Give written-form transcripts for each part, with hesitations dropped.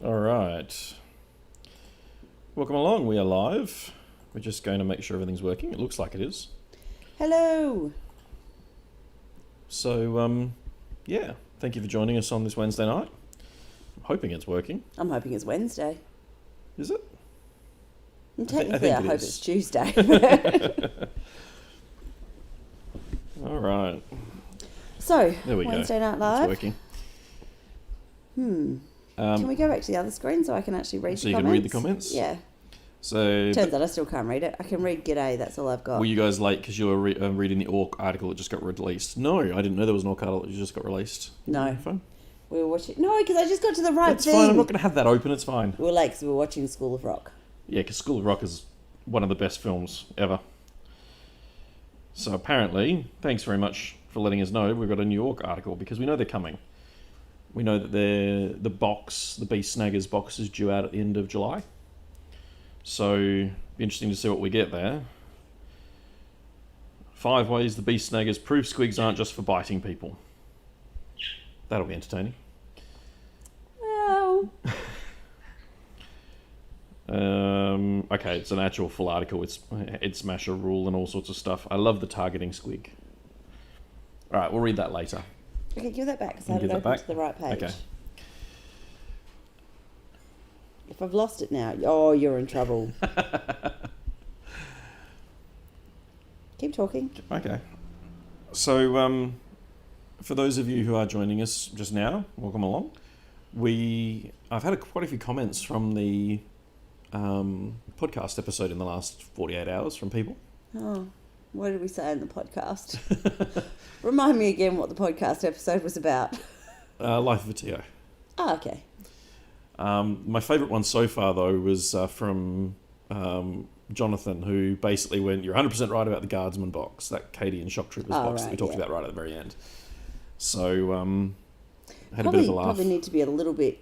All right. Welcome along. We are live. We're just going to make sure everything's working. It looks like it is. Hello. So, yeah. Thank you for joining us on this Wednesday night. I'm hoping it's working. I'm hoping it's Wednesday. Is it? And technically, I think it hope is. it's Tuesday. All right. So, There we Wednesday go. Night Live. It's working. Can we go back to the other screen so I can actually read So the you comments? can read the comments? Yeah. So, Turns out I still can't read it. I can read G'day, that's all I've got. were you guys late because you were reading the Orc article that just got released? No, I didn't know there was an Orc article that just got released. No. Fun. We were watching... No, because I just got to the right It's thing. fine. I'm not going to have that open. It's fine. We were late because we were watching School of Rock. Yeah, because School of Rock is one of the best films ever. So apparently, thanks very much for letting us know, we've got a New York article because we know they're coming. We know that the Beast Snaggers box is due out at the end of July. So, be interesting to see what we get there. 5 ways the Beast Snaggers prove squigs aren't just for biting people. That'll be entertaining. Well... Okay, it's an actual full article. It's Smasher rule and all sorts of stuff. I love the targeting squig. All right, we'll read that later. Okay, give that back because I had Give it that open back? to the right page. Okay. If I've lost it now, oh, you're in trouble. Keep talking. Okay. So, for those of you who are joining us just now, welcome along. I've had quite a few comments from the podcast episode in the last 48 hours from people. Oh, what did we say in the podcast? Remind me again what the podcast episode was about. Life of a TO. Oh, okay. My favourite one so far, though, was from Jonathan, who basically went, "You're 100% right about the Guardsman box, that Katie and Shock Troopers box that we talked about right at the very end." So, had a bit of a laugh. Probably need to be a little bit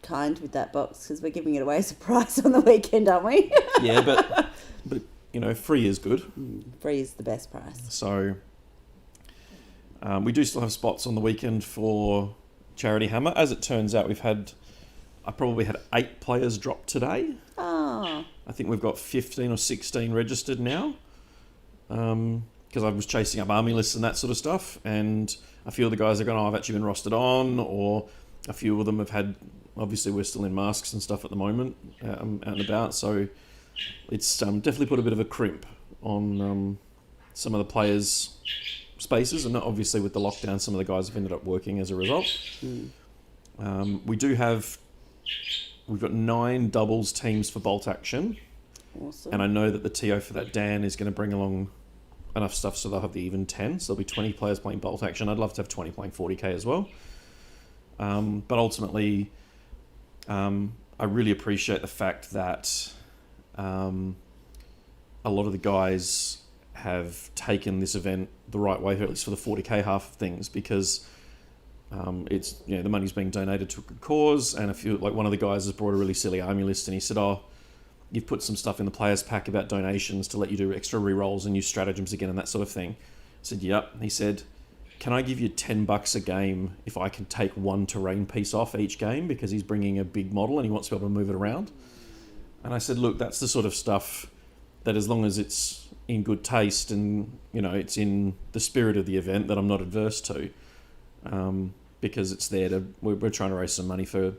kind with that box because we're giving it away as a prize on the weekend, aren't we? Yeah, but free is good. Free is the best price. So, we do still have spots on the weekend for Charity Hammer. As it turns out, I probably had 8 players drop today. Oh. I think we've got 15 or 16 registered now. Because I was chasing up army lists and that sort of stuff. And a few of the guys are going, I've actually been rostered on. Or a few of them have had, obviously we're still in masks and stuff at the moment, out and about. So it's definitely put a bit of a crimp on some of the players' spaces. And obviously with the lockdown, some of the guys have ended up working as a result. We've got 9 doubles teams for bolt action. Awesome. And I know that the TO for that Dan is going to bring along enough stuff so they'll have the even 10. So there'll be 20 players playing bolt action. I'd love to have 20 playing 40k as well. But ultimately, I really appreciate the fact that a lot of the guys have taken this event the right way, or at least for the 40k half of things, because it's the money's being donated to a good cause. And one of the guys has brought a really silly army list, and he said, "Oh, you've put some stuff in the players pack about donations to let you do extra rerolls and use stratagems again and that sort of thing." I said, "Yep." He said, "Can I give you $10 a game if I can take 1 terrain piece off each game?" Because he's bringing a big model and he wants to be able to move it around. And I said, "Look, that's the sort of stuff that, as long as it's in good taste and it's in the spirit of the event, that I'm not adverse to." Because it's there we're trying to raise some money for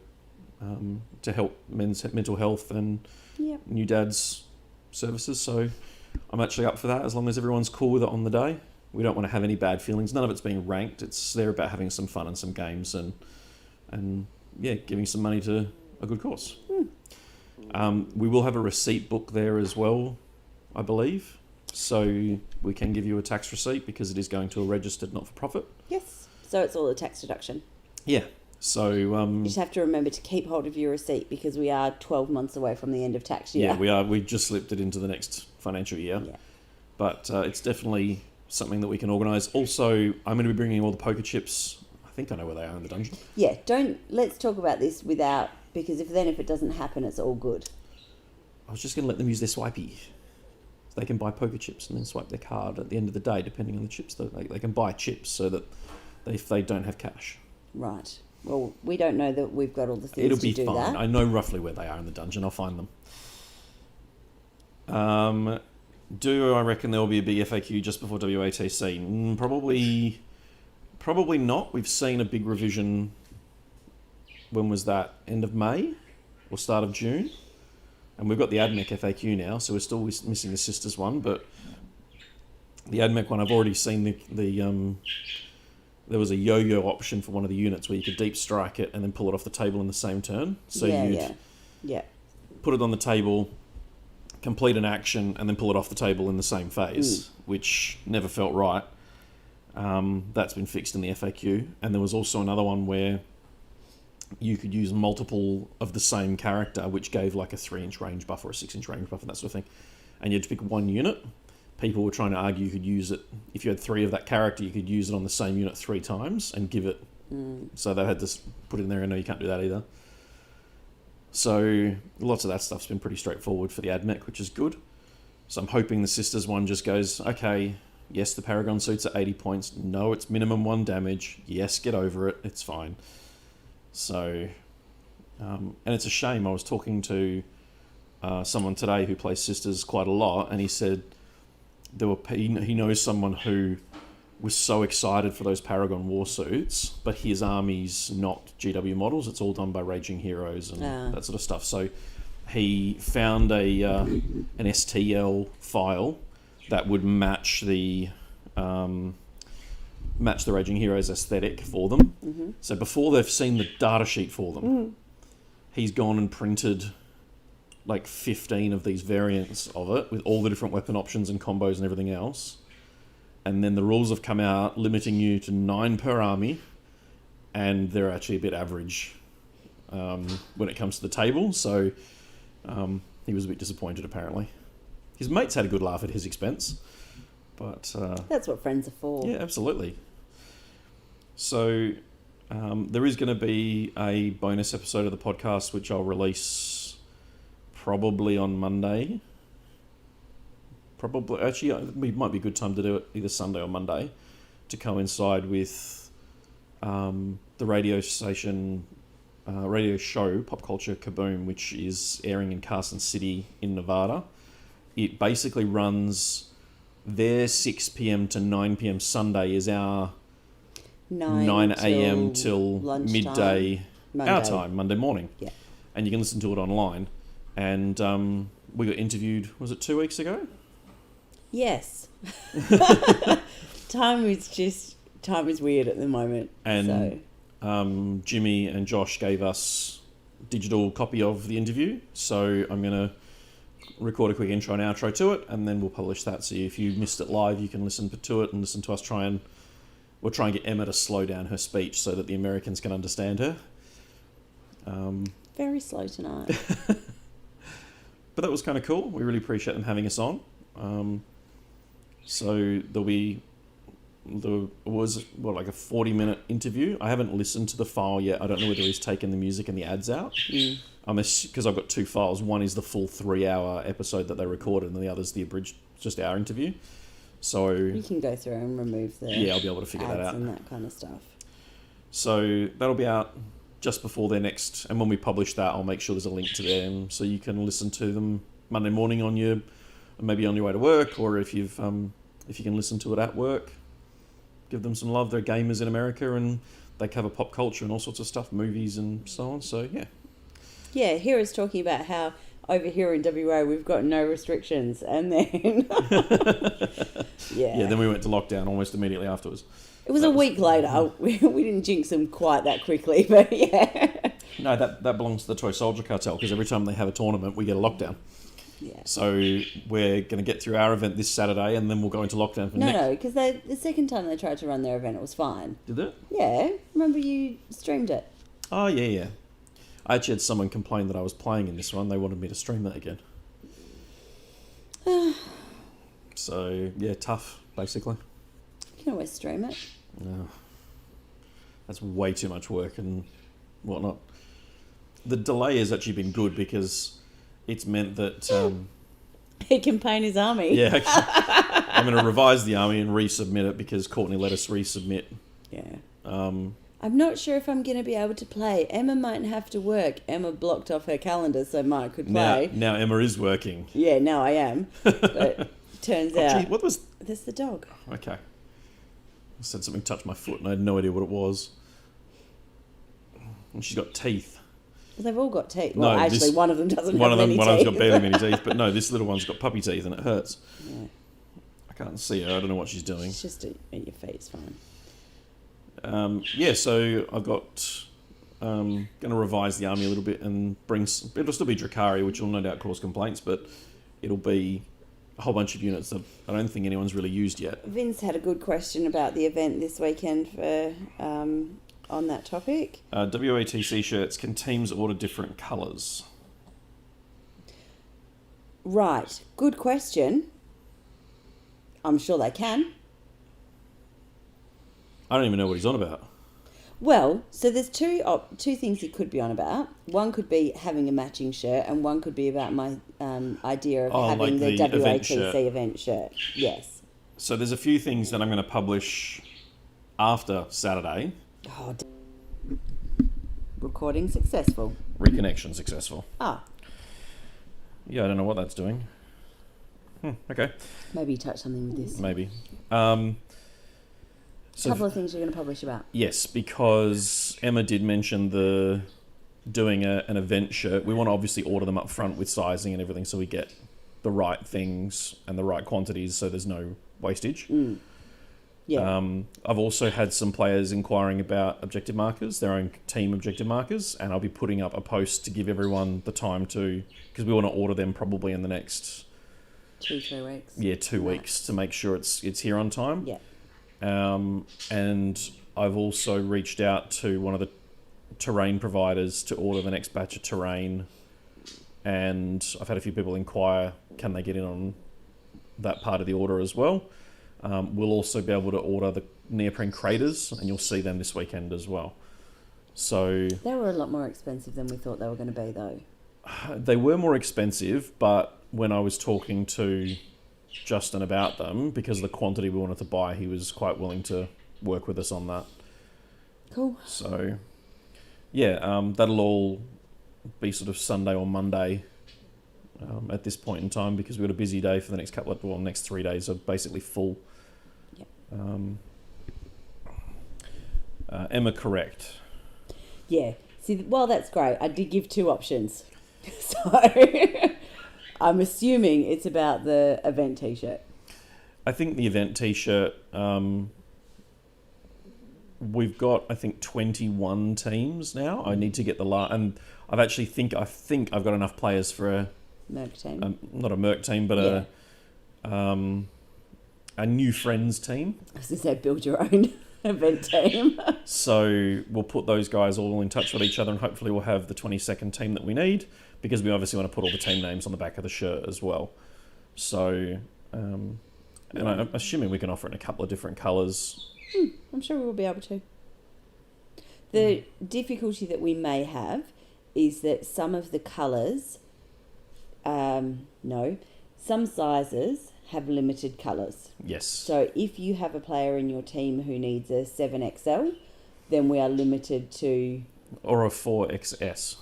to help men's mental health and new dads services. So I'm actually up for that, as long as everyone's cool with it on the day. We don't want to have any bad feelings. None of it's being ranked. It's there about having some fun and some games and giving some money to a good cause. We will have a receipt book there as well, I believe. So we can give you a tax receipt because it is going to a registered not-for-profit. Yes. So it's all a tax deduction. Yeah. So you just have to remember to keep hold of your receipt because we are 12 months away from the end of tax year. Yeah, we are. We just slipped it into the next financial year. Yeah. But it's definitely something that we can organise. Also, I'm going to be bringing all the poker chips. I think I know where they are in the dungeon. Yeah, let's talk about this because if it doesn't happen, it's all good. I was just going to let them use their swipey. They can buy poker chips and then swipe their card at the end of the day, depending on the chips. They can buy chips so that they don't have cash. Right. Well, we don't know that we've got all the things It'll to be do fine. that. I know roughly where they are in the dungeon. I'll find them. Do I reckon there will be a big FAQ just before WATC? Probably not. We've seen a big revision. When was that? End of May or start of June? And we've got the AdMech FAQ now, so we're still missing the Sisters one. But the AdMech one, I've already seen there was a yo-yo option for one of the units where you could deep strike it and then pull it off the table in the same turn. So you'd put it on the table, complete an action, and then pull it off the table in the same phase, which never felt right. That's been fixed in the FAQ. And there was also another one where you could use multiple of the same character, which gave like a 3-inch range buff or a 6-inch range buff and that sort of thing. And you had to pick one unit. People were trying to argue you could use it, if you had 3 of that character, you could use it on the same unit 3 times and give it. So they had to put it in there, and no, you can't do that either. So lots of that stuff's been pretty straightforward for the AdMech, which is good. So I'm hoping the Sisters one just goes, okay, yes, the Paragon suits are 80 points. No, it's minimum 1 damage. Yes, get over it. It's fine. So, and it's a shame. I was talking to someone today who plays Sisters quite a lot, and he said he knows someone who was so excited for those Paragon war suits, but his army's not GW models. It's all done by Raging Heroes and that sort of stuff. So he found an STL file that would match the Raging Heroes aesthetic for them. Mm-hmm. So before they've seen the data sheet for them, he's gone and printed like 15 of these variants of it with all the different weapon options and combos and everything else. And then the rules have come out limiting you to 9 per army, and they're actually a bit average when it comes to the table. So he was a bit disappointed, apparently. His mates had a good laugh at his expense. But that's what friends are for. Yeah, absolutely. So there is going to be a bonus episode of the podcast, which I'll release probably on Monday. Actually, it might be a good time to do it either Sunday or Monday to coincide with the radio station, radio show, Pop Culture Kaboom, which is airing in Carson City in Nevada. It basically runs their 6 p.m. to 9 p.m. Sunday is our 9 a.m. till midday, our time, Monday morning. Yeah. And you can listen to it online. And we got interviewed, was it 2 weeks ago? Yes. Time is weird at the moment. And Jimmy and Josh gave us digital copy of the interview. So I'm going to record a quick intro and outro to it, and then we'll publish that. So if you missed it live, you can listen to it and listen to us we'll try and get Emma to slow down her speech so that the Americans can understand her. Very slow tonight. But that was kind of cool. We really appreciate them having us on. So there was like a 40-minute interview. I haven't listened to the file yet. I don't know whether he's taken the music and the ads out. Because I've got 2 files. One is the full 3-hour episode that they recorded, and the other's the abridged, just our interview. So you can go through and remove the I'll be able to figure that out and that kind of stuff. So that'll be out just before their next, and when we publish that, I'll make sure there's a link to them so you can listen to them Monday morning on your way to work, or if you can listen to it at work. Give them some love. They're gamers in America, and they cover pop culture and all sorts of stuff, movies and so on. So yeah, here is talking about how over here in WA we've got no restrictions, and then then we went to lockdown almost immediately afterwards. It was a week later. We didn't jinx them quite that quickly, but yeah. No, that belongs to the Toy Soldier Cartel, because every time they have a tournament, we get a lockdown. Yeah. So we're going to get through our event this Saturday, and then we'll go into lockdown for next. No, because the second time they tried to run their event, it was fine. Did it? Yeah. Remember you streamed it? Oh, yeah. I actually had someone complain that I was playing in this one. They wanted me to stream that again. So, yeah, tough, basically. You can always stream it. No. That's way too much work and whatnot. The delay has actually been good because it's meant that... he can paint his army. Yeah, I'm going to revise the army and resubmit it because Courtney let us resubmit. Yeah. I'm not sure if I'm going to be able to play. Emma might have to work. Emma blocked off her calendar so Mark could play. Now Emma is working. Yeah, now I am. But turns out... Gee, what was... There's the dog. Okay. I said something touched my foot and I had no idea what it was. And she's got teeth. Well, they've all got teeth. No, Well, actually, this- one of them doesn't One have of them, any one of teeth. them's got barely many teeth, but no, this little one's got puppy teeth and it hurts. Yeah, I can't see her. I don't know what she's doing. it's just at your feet. It's fine. Yeah, so I've got going to revise the army a little bit and bring. It'll still be Drakari, which will no doubt cause complaints, but it'll be a whole bunch of units that I don't think anyone's really used yet. Vince had a good question about the event this weekend for on that topic. WATC shirts, can teams order different colours? Right, good question. I'm sure they can. I don't even know what he's on about. Well, so there's two things he could be on about. One could be having a matching shirt, and one could be about my idea of having like the the event WATC shirt. event shirt. Yes. So there's a few things that I'm going to publish after Saturday. Oh, recording successful. Reconnection successful. Ah, Yeah, I don't know what that's doing. Okay, maybe you touch something with this. maybe. A couple of things you're going to publish about. Yes, because Emma did mention doing an event shirt. We want to obviously order them up front with sizing and everything so we get the right things and the right quantities so there's no wastage. Yeah. I've also had some players inquiring about objective markers, their own team objective markers, and I'll be putting up a post to give everyone the time to, because we want to order them probably in the next 2-3 weeks. 2 weeks to make sure it's here on time. Yeah. And I've also reached out to one of the terrain providers to order the next batch of terrain, and I've had a few people inquire, can they get in on that part of the order as well? We'll also be able to order the neoprene craters, and you'll see them this weekend as well. So They were a lot more expensive than we thought they were going to be, though. they were more expensive, but when I was talking to Justin about them, because of the quantity we wanted to buy, he was quite willing to work with us on that. Cool. So, yeah, that'll all be sort of Sunday or Monday at this point in time, because we've got a busy day for the next next 3 days are basically full. Yep. Emma, correct. Yeah. See, well, that's great. I did give 2 options. So I'm assuming it's about the event T-shirt. I think the event T-shirt, we've got, I think, 21 teams now. I need to get and I think I've got enough players for a Merc team. not a Merc team, but a new friends team. I was going to say build your own event team. So we'll put those guys all in touch with each other, and hopefully we'll have the 22nd team that we need, because we obviously want to put all the team names on the back of the shirt as well. So, and I'm assuming we can offer it in a couple of different colours. I'm sure we will be able to. The difficulty that we may have is that some of the colours, some sizes have limited colours. Yes. So if you have a player in your team who needs a 7XL, then we are limited to... Or a 4XS.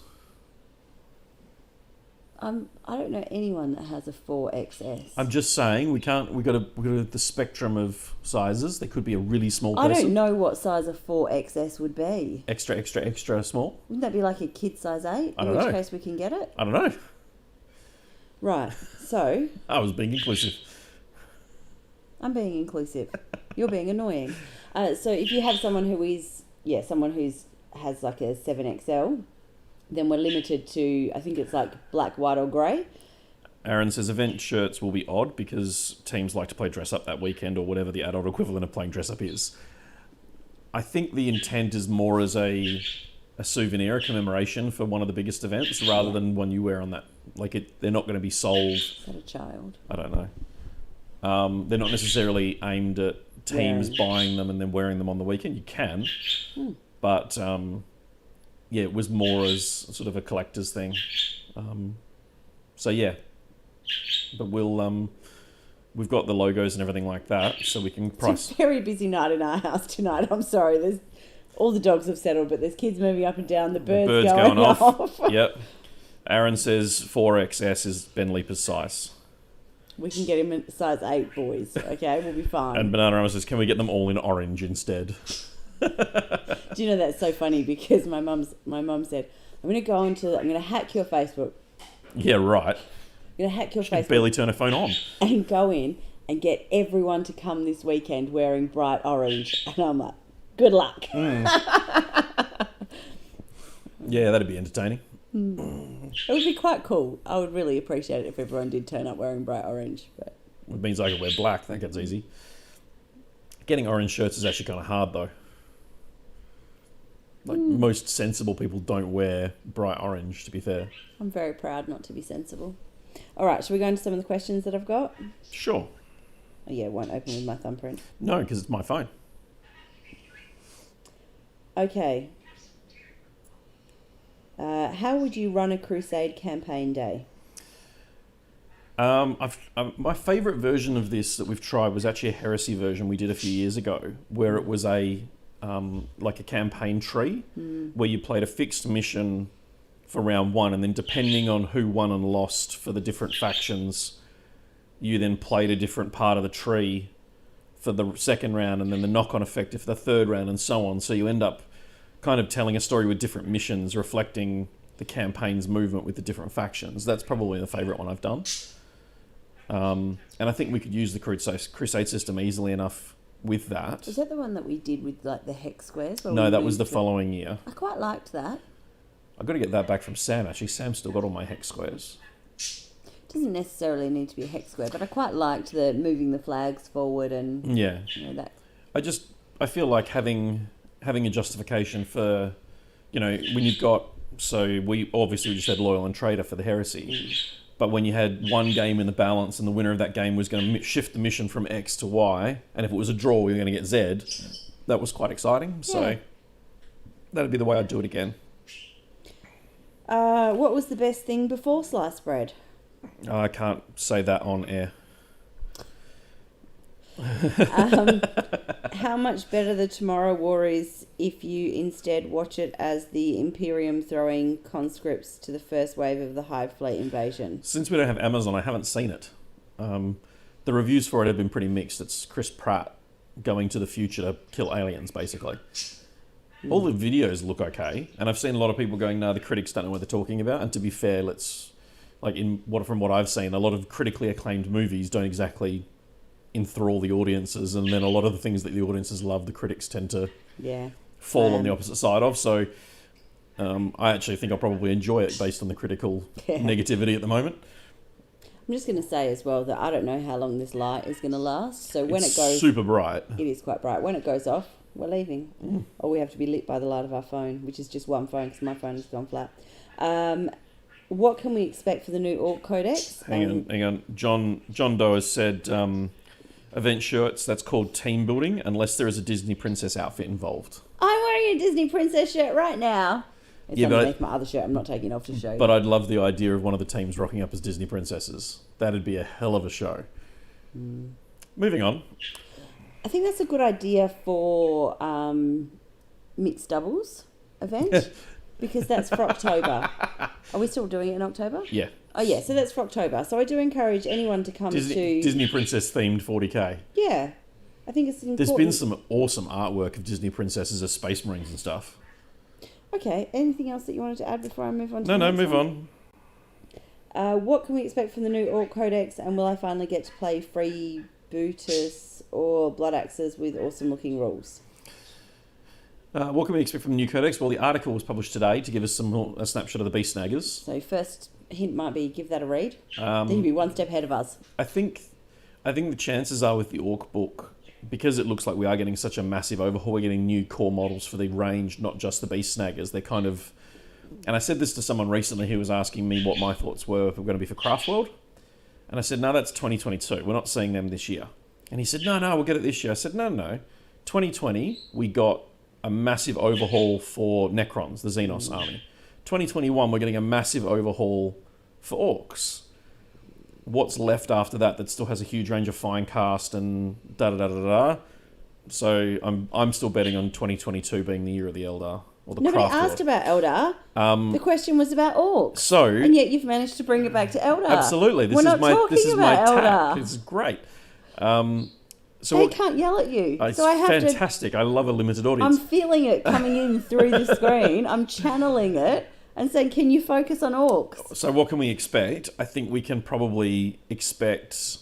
I don't know anyone that has a 4XS. I'm just saying we've got the spectrum of sizes. There could be a really small person. I don't know what size a 4XS would be. Extra small. Wouldn't that be like a kid size 8? I don't in which know. case we can get it? I don't know. Right. So I was being inclusive. I'm being inclusive. You're being annoying. So if you have someone has like a 7XL, then we're limited to, I think it's like black, white or grey. Aaron says event shirts will be odd because teams like to play dress up that weekend, or whatever the adult equivalent of playing dress up is. I think the intent is more as a souvenir, a commemoration for one of the biggest events, rather than one you wear on that. They're not going to be sold. Is that a child? I don't know. They're not necessarily aimed at teams buying them and then wearing them on the weekend. You can, but it was more as sort of a collector's thing. So yeah, but we've got the logos and everything like that, so we can price. It's a very busy night in our house tonight. I'm sorry. There's all the dogs have settled, but there's kids moving up and down. The birds, going off. off. Yep. Aaron says 4XS is Ben Leaper's size. We can get him in size 8, boys. Okay, we'll be fine. And Banana Rama says, can we get them all in orange instead? Do you know that's so funny because my mum said, I'm going to hack your Facebook. Yeah, right. I'm going to hack your She can Facebook barely turn her phone on. and go in and get everyone to come this weekend wearing bright orange. And I'm like, good luck. Yeah, that'd be entertaining. It would be quite cool. I would really appreciate it if everyone did turn up wearing bright orange. But It means I can wear black. That gets easy. Getting orange shirts is actually kind of hard, though. Like, most sensible people don't wear bright orange, to be fair. I'm very proud not to be sensible. All right, shall we go into some of the questions that I've got? Sure. Oh, yeah, it won't open with my thumbprint. No, because it's my phone. Okay. How would you run a Crusade campaign day? My favourite version of this that we've tried was actually a Heresy version we did a few years ago, where it was like a campaign tree, where you played a fixed mission for round 1, and then depending on who won and lost for the different factions, you then played a different part of the tree for the second round, and then the knock-on effect for the third round, and so on. So you end up kind of telling a story with different missions reflecting the campaign's movement with the different factions. That's probably the favourite one I've done. And I think we could use the Crusade system easily enough with that. Was that the one that we did with like the hex squares? No, that was the following year. I quite liked that. I've got to get that back from Sam, actually. Sam's still got all my hex squares. It doesn't necessarily need to be a hex square, but I quite liked the moving the flags forward and Yeah. that. I feel like having a justification for, when you've got, so we just had Loyal and Traitor for the Heresy, but when you had one game in the balance and the winner of that game was going to shift the mission from X to Y, and if it was a draw we were going to get Z, that was quite exciting. So that'd be the way I'd do it again. What was the best thing before sliced bread? I can't say that on air. How much better the Tomorrow War is if you instead watch it as the Imperium throwing conscripts to the first wave of the Hive Fleet invasion? Since we don't have Amazon, I haven't seen it. The reviews for it have been pretty mixed. It's Chris Pratt going to the future to kill aliens, basically. All the videos look okay, and I've seen a lot of people going, no, the critics don't know what they're talking about. And to be fair, from what I've seen, a lot of critically acclaimed movies don't exactly enthrall the audiences, and then a lot of the things that the audiences love, the critics tend to fall on the opposite side of. So I actually think I'll probably enjoy it based on the critical negativity at the moment. I'm just going to say as well that I don't know how long this light is going to last. So when It's it goes, super bright. it is quite bright. When it goes off, we're leaving, or we have to be lit by the light of our phone, which is just one phone because my phone has gone flat. What can we expect for the new Orc Codex? Hang on. John Doe has said event shirts, that's called team building, unless there is a Disney princess outfit involved. I'm wearing a Disney princess shirt right now. It's underneath my other shirt. I'm not taking it off to show you. But I'd love the idea of one of the teams rocking up as Disney princesses. That'd be a hell of a show. Moving on. I think that's a good idea for mixed doubles event because that's for October. Are we still doing it in October? Yeah. Oh, yeah. So that's for October. So I do encourage anyone to come to... Disney princess themed 40k. Yeah. I think it's important. There's been some awesome artwork of Disney princesses as space marines and stuff. Okay. Anything else that you wanted to add before I move on to No, move on. What can we expect from the new Orc Codex, and will I finally get to play Freebootus or Blood Axes with awesome looking rules? What can we expect from the new codex? Well, the article was published today to give us a snapshot of the Beast Snaggers. So first hint might be give that a read. They'll be one step ahead of us. I think the chances are with the Orc book, because it looks like we are getting such a massive overhaul, we're getting new core models for the range, not just the Beast Snaggers. They're kind of... And I said this to someone recently who was asking me what my thoughts were if we're going to be for Craftworld. And I said, no, that's 2022. We're not seeing them this year. And he said, no, we'll get it this year. I said, no. 2020, we got a massive overhaul for Necrons, the Xenos army. 2021, we're getting a massive overhaul for Orcs. What's left after that still has a huge range of fine cast and da-da-da-da-da? So I'm still betting on 2022 being the year of the Eldar or the Nobody Craft asked Lord. about Eldar. The question was about orcs. So And yet you've managed to bring it back to Eldar. absolutely, We're not talking this is my about tack. Eldar. This is great. So They can't yell at you. it's So I have fantastic. I love a limited I'm audience. feeling it coming in through the screen. I'm channeling it and saying, can you focus on orcs? So what can we expect? I think we can probably expect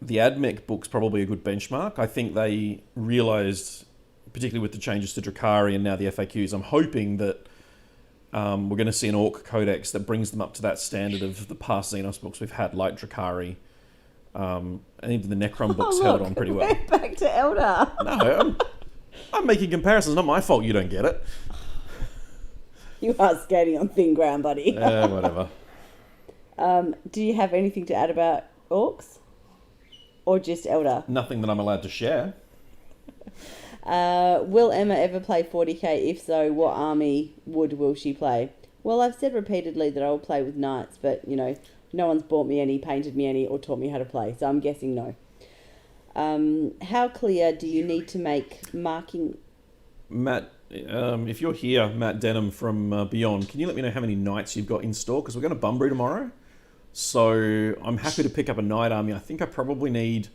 the AdMech book's probably a good benchmark. I think they realised, particularly with the changes to Drakari and now the FAQs, I'm hoping that we're going to see an Orc Codex that brings them up to that standard of the past Xenos books we've had, like Drakari. And even the Necron books held on pretty well. We're back to Eldar. No, I'm making comparisons. Not my fault you don't get it. You are skating on thin ground, buddy. Whatever. Do you have anything to add about orcs? Or just Eldar? Nothing that I'm allowed to share. Will Emma ever play 40k? If so, what army will she play? Well, I've said repeatedly that I will play with knights, but, you know, no one's bought me any, painted me any, or taught me how to play, so I'm guessing no. How clear do you need to make marking... Matt, if you're here, Matt Denham from Beyond, can you let me know how many knights you've got in store? Because we're going to Bunbury tomorrow. So I'm happy to pick up a knight army. I think I probably need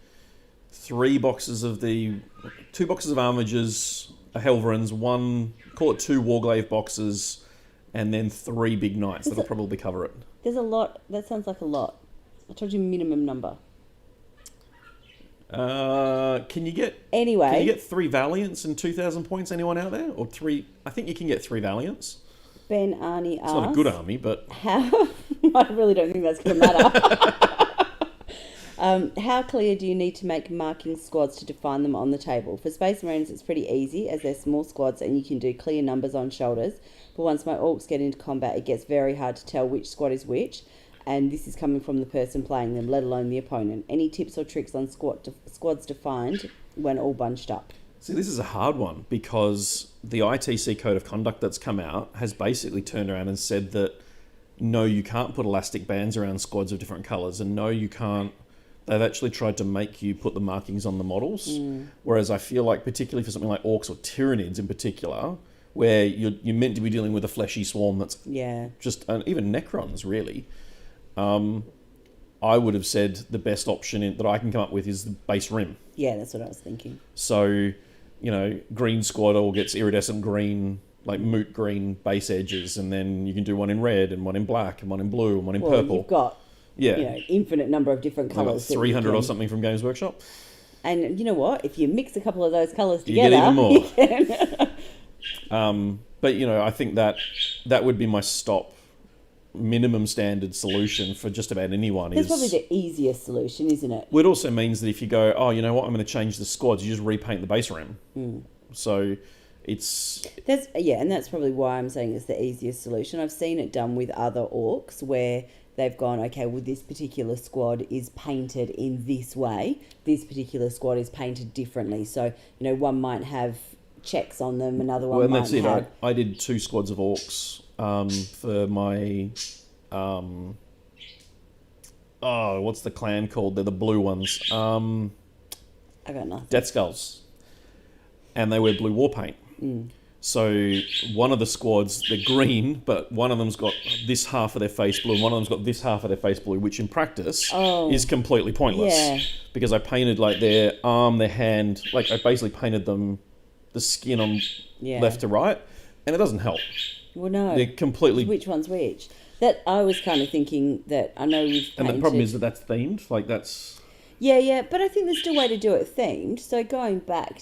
2 boxes of Armigers, a Helverins, call it 2 Warglaive boxes, and then 3 big knights. That'll probably cover it. There's a lot. That sounds like a lot. I told you minimum number. Can you get 3 Valiants and 2,000 points? Anyone out there? Or 3? I think you can get 3 Valiants. Ben Arnie asks... It's not a good army, but... How... I really don't think that's going to matter. How clear do you need to make marking squads to define them on the table? For Space Marines, it's pretty easy, as they're small squads and you can do clear numbers on shoulders. But once my orcs get into combat, it gets very hard to tell which squad is which. And this is coming from the person playing them, let alone the opponent. Any tips or tricks on squads defined when all bunched up? See, this is a hard one because the ITC Code of Conduct that's come out has basically turned around and said that no, you can't put elastic bands around squads of different colours, and no, you can't. They've actually tried to make you put the markings on the models, whereas I feel like, particularly for something like Orcs or Tyranids in particular, where you're meant to be dealing with a fleshy swarm that's just, and even Necrons really, I would have said the best option that I can come up with is the base rim. Yeah, that's what I was thinking. So, you know, green squad all gets iridescent green, like moot green base edges, and then you can do one in red and one in black and one in blue and one in purple. You've got infinite number of different colours. 300 or something from Games Workshop. And you know what? If you mix a couple of those colours together, you get even more. You can. But, you know, I think that would be my minimum standard solution for just about anyone. That's probably the easiest solution, isn't it? Well, it also means that if you go, oh, you know what, I'm going to change the squads, you just repaint the base rim. So that's probably why I'm saying it's the easiest solution. I've seen it done with other orcs where they've gone, okay, well, this particular squad is painted in this way. This particular squad is painted differently. So, you know, one might have checks on them, another one might have... That's it. I did 2 squads of orcs for my... what's the clan called? They're the blue ones. I got nothing. Death Skulls. And they wear blue war paint. So one of the squads, they're green, but one of them's got this half of their face blue, and one of them's got this half of their face blue, which in practice is completely pointless. Yeah. Because I painted like their arm, their hand, like I basically painted them, the skin on left to right, and it doesn't help. Well, no. They're completely... Which one's which? That I was kind of thinking that I know we've painted... And the problem is that that's themed, like that's... Yeah, but I think there's still a way to do it themed. So going back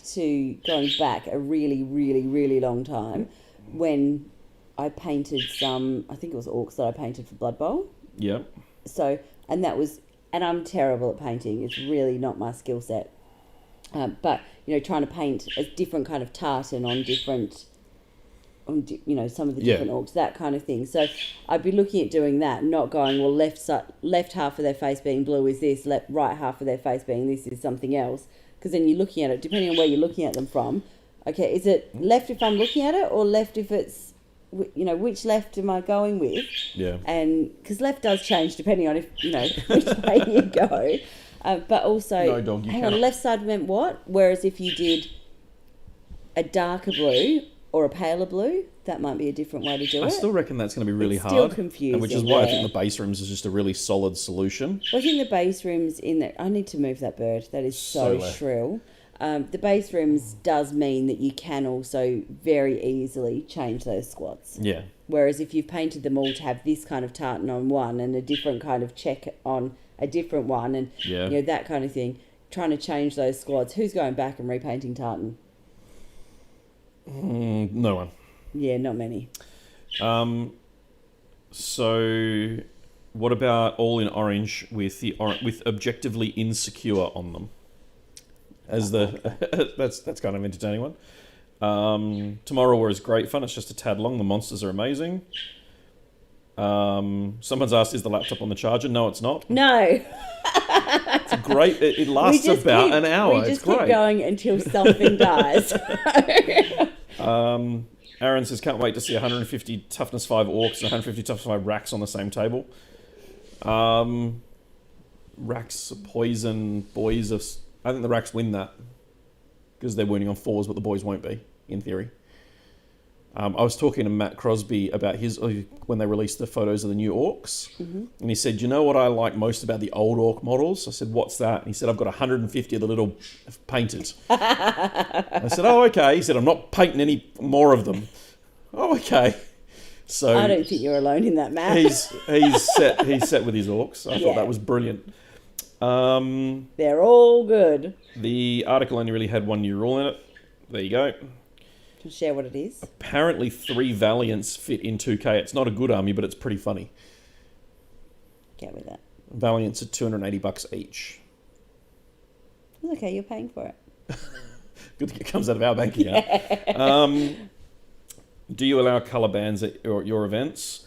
a really, really, really long time, when I painted some, I think it was orcs that I painted for Blood Bowl. Yep. So, and I'm terrible at painting. It's really not my skill set. But, you know, trying to paint a different kind of tartan on different... you know, some of the different orcs, that kind of thing. So I'd be looking at doing that, not going, well, left half of their face being blue is this, right half of their face being this is something else. Because then you're looking at it, depending on where you're looking at them from. Okay, is it left if I'm looking at it, or left if it's, you know, which left am I going with? Yeah. And because left does change depending on if, you know, which way you go. But also, No, dog, you hang on, cannot. left side meant what? Whereas if you did a darker blue or a paler blue, that might be a different way to do I it. still reckon that's going to be really It's hard. still confusing, and which is why I yeah. think the base rims is just a really solid solution. Well, I think the base rims in that. I need to move that bird. That is so So loud. shrill. The base rims does mean that you can also very easily change those squats. Yeah. Whereas if you've painted them all to have this kind of tartan on one and a different kind of check on a different one, and Yeah. you know that kind of thing, trying to change those squads, who's going back and repainting tartan? No one. Yeah, not many. So, what about all in orange with with objectively insecure on them? As the that's kind of entertaining one. Tomorrow War is great fun. It's just a tad long. The monsters are amazing. Someone's asked, is the laptop on the charger? No, it's not. No, It's great. It lasts about an hour. We It's just keep great. going until something dies. Aaron says, can't wait to see 150 toughness 5 orcs and 150 toughness 5 racks on the same table. Racks poison, boys are... I think the racks win that. Because they're winning on 4s, but the boys won't be, in theory. I was talking to Matt Crosby about his... when they released the photos of the new orcs. Mm-hmm. And he said, you know what I like most about the old orc models? I said, what's that? And he said, I've got 150 of the little painted. I said, oh, okay. He said, I'm not painting any more of them. Oh, okay. So I don't think you're alone in that, Matt. he's set with his orcs. I thought that was brilliant. They're all good. The article only really had one new rule in it. There you go. To share what it is. Apparently 3 Valiants fit in 2K. It's not a good army, but it's pretty funny. Get with it. Valiants are $280 each. It's okay, you're paying for it. Good thing it comes out of our bank account. Do you allow colour bands at your events?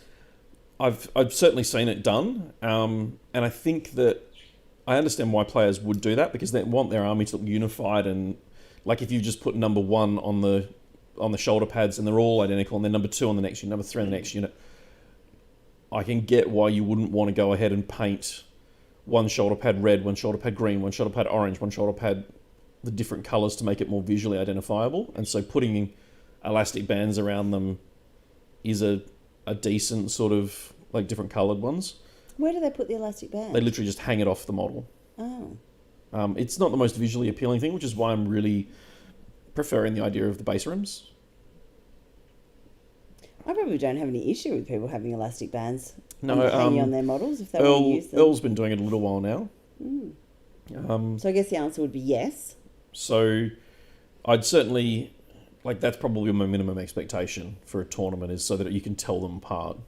I've certainly seen it done, and I think that I understand why players would do that because they want their army to look unified, and like if you just put number 1 on the shoulder pads and they're all identical, and then number 2 on the next unit, number 3 on the next unit, I can get why you wouldn't want to go ahead and paint one shoulder pad red, one shoulder pad green, one shoulder pad orange, one shoulder pad the different colours to make it more visually identifiable. And so putting elastic bands around them is a decent sort of like different coloured ones. Where do they put the elastic band? They literally just hang it off the model. Oh. It's not the most visually appealing thing, which is why I'm really preferring the idea of the base rims. I probably don't have any issue with people having elastic bands No, hanging on their models if they want to use them. Earl's been doing it a little while now. So I guess the answer would be yes. So I'd certainly, like, that's probably my minimum expectation for a tournament, is so that you can tell them apart.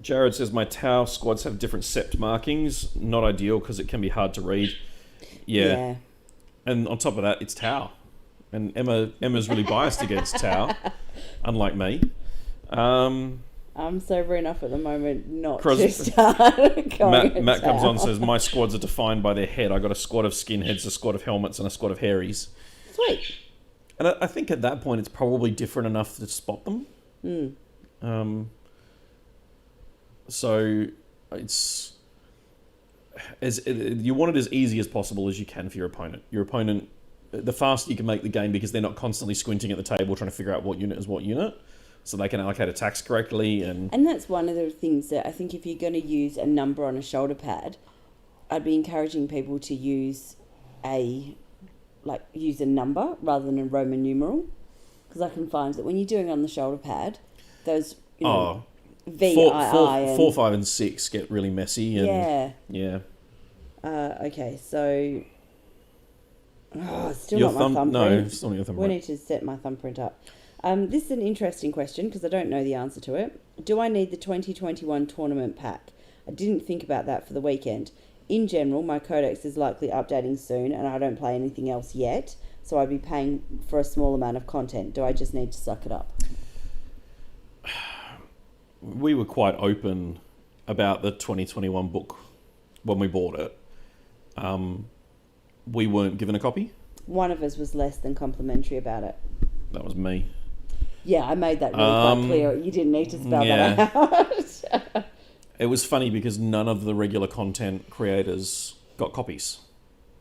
Jared says, my Tau squads have different sept markings. Not ideal because it can be hard to read. Yeah. And on top of that, it's Tau. And Emma's really biased against Tau, unlike me. I'm sober enough at the moment not Cros- to start going Matt comes on and Tau. says, my squads are defined by their head. I got a squad of skinheads, a squad of helmets, and a squad of hairies. Sweet. And I think at that point it's probably different enough to spot them. So it's you want it as easy as possible as you can for your opponent. Your opponent, the faster you can make the game, because they're not constantly squinting at the table trying to figure out what unit is what unit, so they can allocate attacks correctly. And that's one of the things that I think if you're going to use a number on a shoulder pad, I'd be encouraging people to use a number rather than a Roman numeral, because I can find that when you're doing it on the shoulder pad, those VII 4, 5, and 6 get really messy. And yeah. Okay, so still Your not my thumbprint. No, still not your We thumbprint. need to set my thumbprint up. This is an interesting question because I don't know the answer to it. Do I need the 2021 tournament pack? I didn't think about that for the weekend. In general, my codex is likely updating soon and I don't play anything else yet, so I'd be paying for a small amount of content. Do I just need to suck it up? We were quite open about the 2021 book when we bought it. We weren't given a copy. One of us was less than complimentary about it. That was me. Yeah, I made that really quite clear. You didn't need to spell that out. it was funny because none of the regular content creators got copies.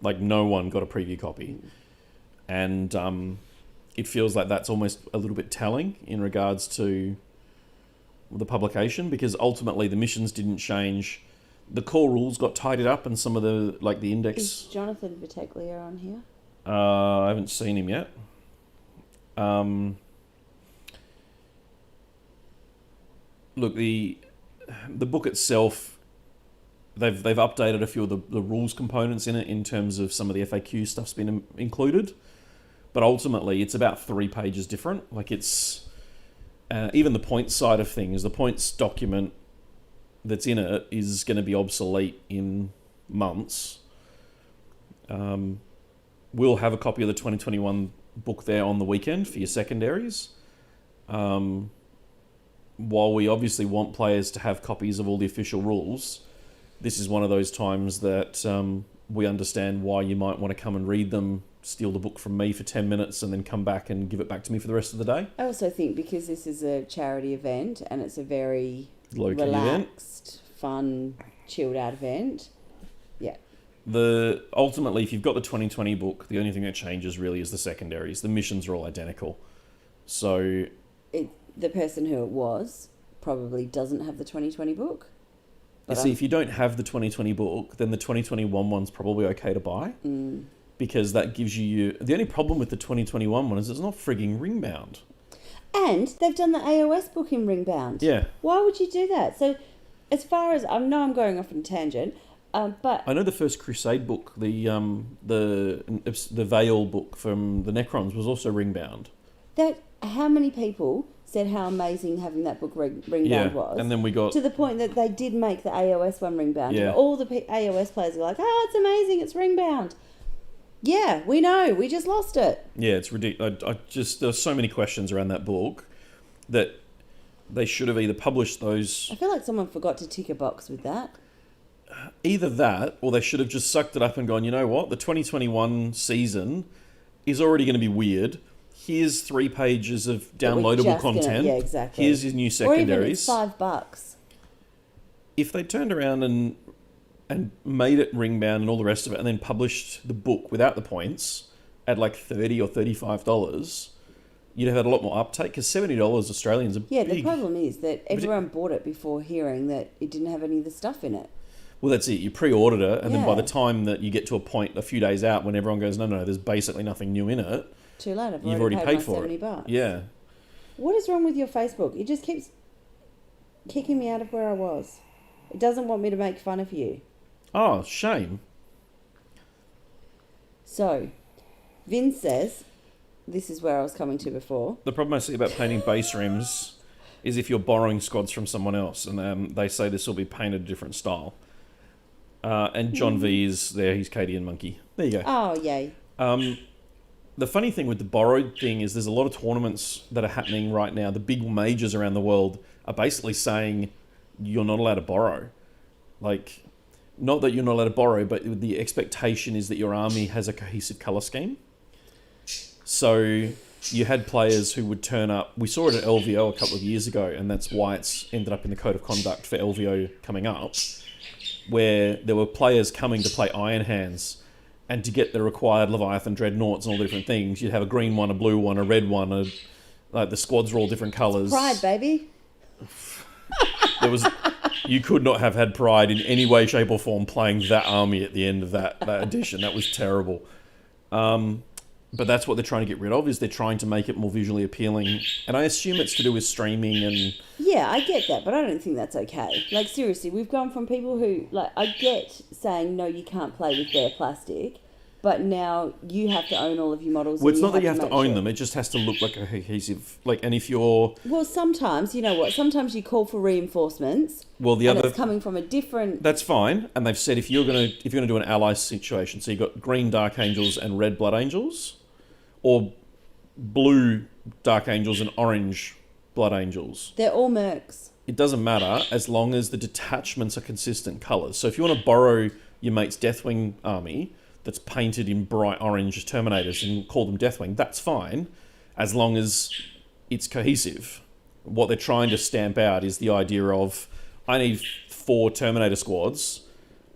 Like, no one got a preview copy. And it feels like that's almost a little bit telling in regards to the publication, because ultimately the missions didn't change. The core rules got tidied up, and some of the, like, the index... Is Jonathan Vitaglia on here? I haven't seen him yet. Look, the book itself, they've updated a few of the rules components in it in terms of some of the FAQ stuff's been included, but ultimately it's about 3 pages different. Like, it's even the points side of things, the points document that's in it is going to be obsolete in months. We'll have a copy of the 2021 book there on the weekend for your secondaries. While we obviously want players to have copies of all the official rules, this is one of those times that we understand why you might want to come and read them, steal the book from me for 10 minutes and then come back and give it back to me for the rest of the day. I also think because this is a charity event and it's a very Low-key event. relaxed, fun, chilled out event. Yeah. Ultimately, if you've got the 2020 book, the only thing that changes really is the secondaries. The missions are all identical. So... the person who it was probably doesn't have the 2020 book. You see, if you don't have the 2020 book, then the 2021 one's probably okay to buy. Because that gives you... The only problem with the 2021 one is it's not frigging ring-bound. And they've done the AOS book in ring-bound. Yeah. Why would you do that? So, as far as... I know I'm going off on a tangent, but... I know the first Crusade book, the Veil book from the Necrons was also ring-bound. How many people said how amazing having that book ring-bound was? And then we got... To the point that they did make the AOS one ring-bound. Yeah. And all the AOS players are like, oh, it's amazing, it's ring-bound. Yeah, we know, we just lost it. Yeah, it's ridiculous. There's so many questions around that book that they should have either published those... I feel like someone forgot to tick a box with that. Either that, or they should have just sucked it up and gone, you know what, the 2021 season is already going to be weird. Here's 3 pages of downloadable content. Yeah, exactly. Here's his new secondaries. Or even it's $5. If they turned around and made it ring-bound and all the rest of it, and then published the book without the points at like $30 or $35, you'd have had a lot more uptake, because $70 Australians are big. Yeah, the problem is that everyone bought it before hearing that it didn't have any of the stuff in it. Well, that's it. You pre-ordered it, and then by Yeah. the time that you get to a point a few days out when everyone goes, no, there's basically nothing new in it, Too late, I've you've already already paid my for $70. it. Yeah. What is wrong with your Facebook? It just keeps kicking me out of where I was. It doesn't want me to make fun of you. Oh, shame. So, Vin says, this is where I was coming to before. The problem I see about painting base rims is if you're borrowing squads from someone else, and they say this will be painted a different style. And John V is there. He's Cadian Monkey. There you go. Oh, yay. The funny thing with the borrowed thing is there's a lot of tournaments that are happening right now. The big majors around the world are basically saying you're not allowed to borrow. Like, not that you're not allowed to borrow, but the expectation is that your army has a cohesive colour scheme. So you had players who would turn up. We saw it at LVO a couple of years ago, and that's why it's ended up in the code of conduct for LVO coming up, where there were players coming to play Iron Hands, and to get the required Leviathan Dreadnoughts and all the different things, you'd have a green one, a blue one, a red one, like the squads were all different colours. Pride, baby. You could not have had Pride in any way, shape or form playing that army at the end of that edition. That was terrible. But that's what they're trying to get rid of, is they're trying to make it more visually appealing. And I assume it's to do with streaming and... Yeah, I get that, but I don't think that's okay. Like, seriously, we've gone from people who... Like, I get saying, no, you can't play with bare plastic, but now you have to own all of your models. Well, it's not that you have to make own sure. them. It just has to look like a cohesive... Like, and if you're... Well, sometimes, you know what? Sometimes you call for reinforcements. Well, the and other... it's coming from a different... That's fine. And they've said if you're gonna do an ally situation, so you've got green Dark Angels and red Blood Angels, or blue Dark Angels and orange Blood Angels. They're all mercs. It doesn't matter as long as the detachments are consistent colours. So if you want to borrow your mate's Deathwing army that's painted in bright orange Terminators and call them Deathwing, that's fine, as long as it's cohesive. What they're trying to stamp out is the idea of, I need 4 Terminator squads.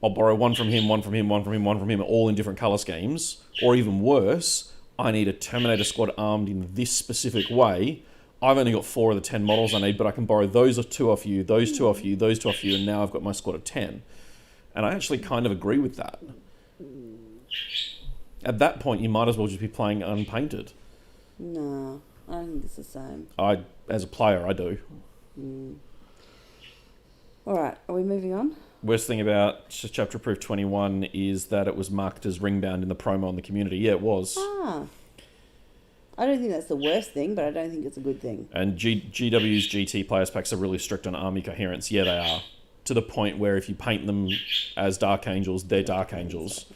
I'll borrow one from him, one from him, one from him, one from him, all in different colour schemes. Or even worse, I need a Terminator squad armed in this specific way. I've only got 4 of the 10 models I need, but I can borrow those 2 off you, those 2 off you, those 2 off you, and now I've got my squad of 10. And I actually kind of agree with that. At that point, you might as well just be playing unpainted. No, I don't think it's the same. As a player, I do. All right, are we moving on? Worst thing about Chapter Proof 21 is that it was marked as ringbound in the promo on the community. Yeah, it was. Ah. I don't think that's the worst thing, but I don't think it's a good thing. And GW's GT players packs are really strict on army coherence. Yeah, they are. To the point where if you paint them as Dark Angels, they're Dark Angels.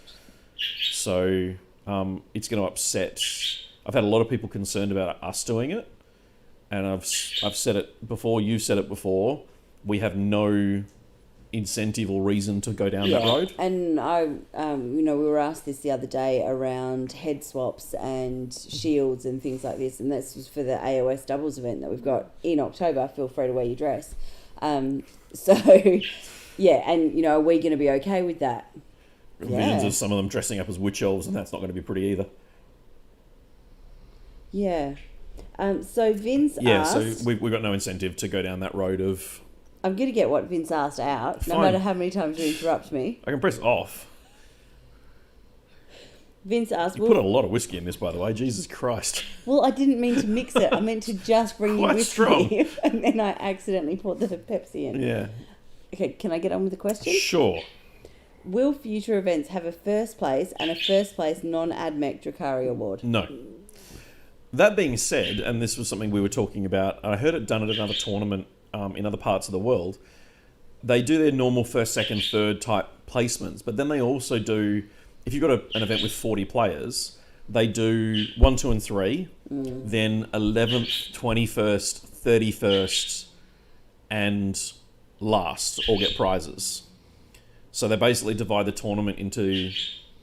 So it's going to upset... I've had a lot of people concerned about us doing it. And I've said it before, you've said it before. We have no incentive or reason to go down that road. And I, we were asked this the other day around head swaps and shields and things like this, and this was for the AOS doubles event that we've got in October. Feel free to wear your dress. So, yeah, and are we going to be okay with that? Visions of some of them dressing up as witch elves, and that's not going to be pretty either. Yeah. So Vince asked... Yeah, so we've got no incentive to go down that road of... I'm going to get what Vince asked out, no matter how many times you interrupt me. I can press off. Vince asked... You put a lot of whiskey in this, by the way. Jesus Christ. Well, I didn't mean to mix it. I meant to just bring you whiskey. Strong. And then I accidentally poured the Pepsi in. Yeah. Okay, can I get on with the question? Sure. Will future events have a first place and a first place non-AdMech Drakari award? No. That being said, and this was something we were talking about, and I heard it done at another tournament in other parts of the world, they do their normal first, second, third type placements, but then they also do, if you've got an event with 40 players, they do 1, 2, and 3, then 11th, 21st, 31st, and last all get prizes. So they basically divide the tournament into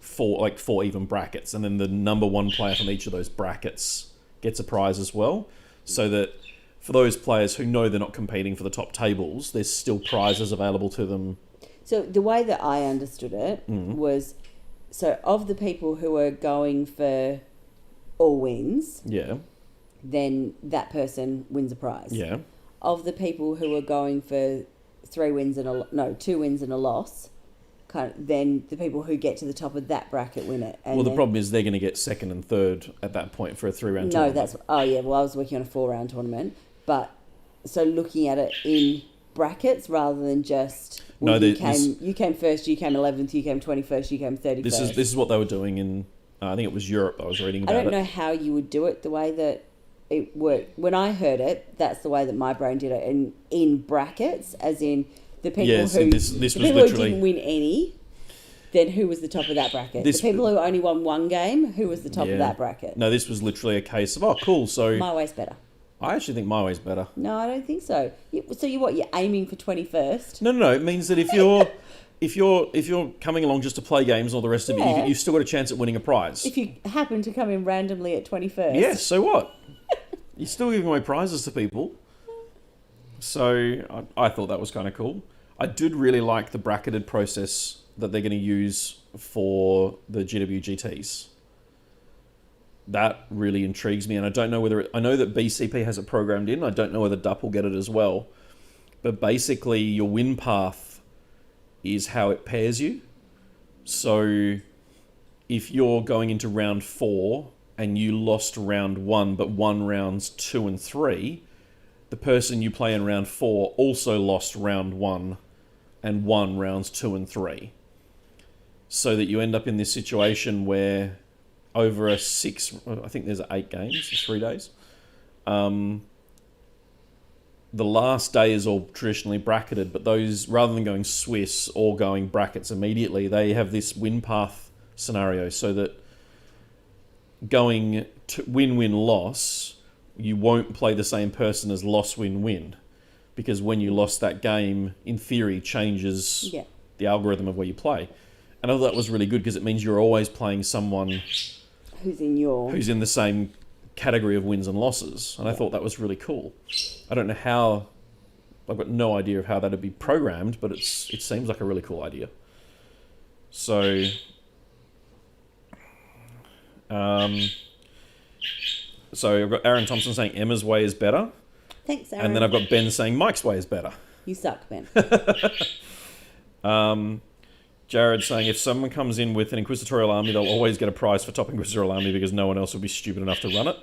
4 even brackets, and then the number 1 player from each of those brackets gets a prize as well, so that for those players who know they're not competing for the top tables, there's still prizes available to them. So the way that I understood it was, so of the people who are going for all wins, then that person wins a prize. Yeah. Of the people who are going for 2 wins and a loss, then the people who get to the top of that bracket win it. And the problem is they're going to get second and third at that point for a 3-round tournament. I was working on a 4-round tournament, but so looking at it in brackets rather than just you came first, you came 11th, you came 21st, you came 31st. This is what they were doing in I think it was Europe. I was reading about it. I don't know how you would do it the way that it worked. When I heard it, that's the way that my brain did it, in brackets, as in the people who didn't win any, then who was the top of that bracket? The people who only won 1 game, who was the top of that bracket? No, this was literally a case of, cool, so... My way's better. I actually think my way's better. No, I don't think so. So you're aiming for 21st? No. It means that if you're coming along just to play games and all the rest of it, you've still got a chance at winning a prize. If you happen to come in randomly at 21st. Yes, so what? You're still giving away prizes to people. So I thought that was kind of cool. I did really like the bracketed process that they're going to use for the GWGTs. That really intrigues me, and I don't know whether... I know that BCP has it programmed in. I don't know whether DUP will get it as well. But basically, your win path is how it pairs you. So if you're going into round 4 and you lost round 1 but won rounds 2 and 3, the person you play in round 4 also lost round 1 and won rounds 2 and 3. So that you end up in this situation where over I think there's 8 games, it's 3 days. The last day is all traditionally bracketed, but those, rather than going Swiss or going brackets immediately, they have this win path scenario so that going to win-win-loss, you won't play the same person as loss-win-win, because when you lost that game, in theory, changes the algorithm of where you play. And I thought that was really good because it means you're always playing someone who's in the same category of wins and losses. And I thought that was really cool. I don't know how I've got no idea of how that'd be programmed, but it seems like a really cool idea. So, so I've got Aaron Thompson saying Emma's way is better, Thanks, Aaron. and then I've got Ben saying Mike's way is better. You suck, Ben. Jared saying if someone comes in with an Inquisitorial army, they'll always get a prize for top Inquisitorial army because no one else will be stupid enough to run it.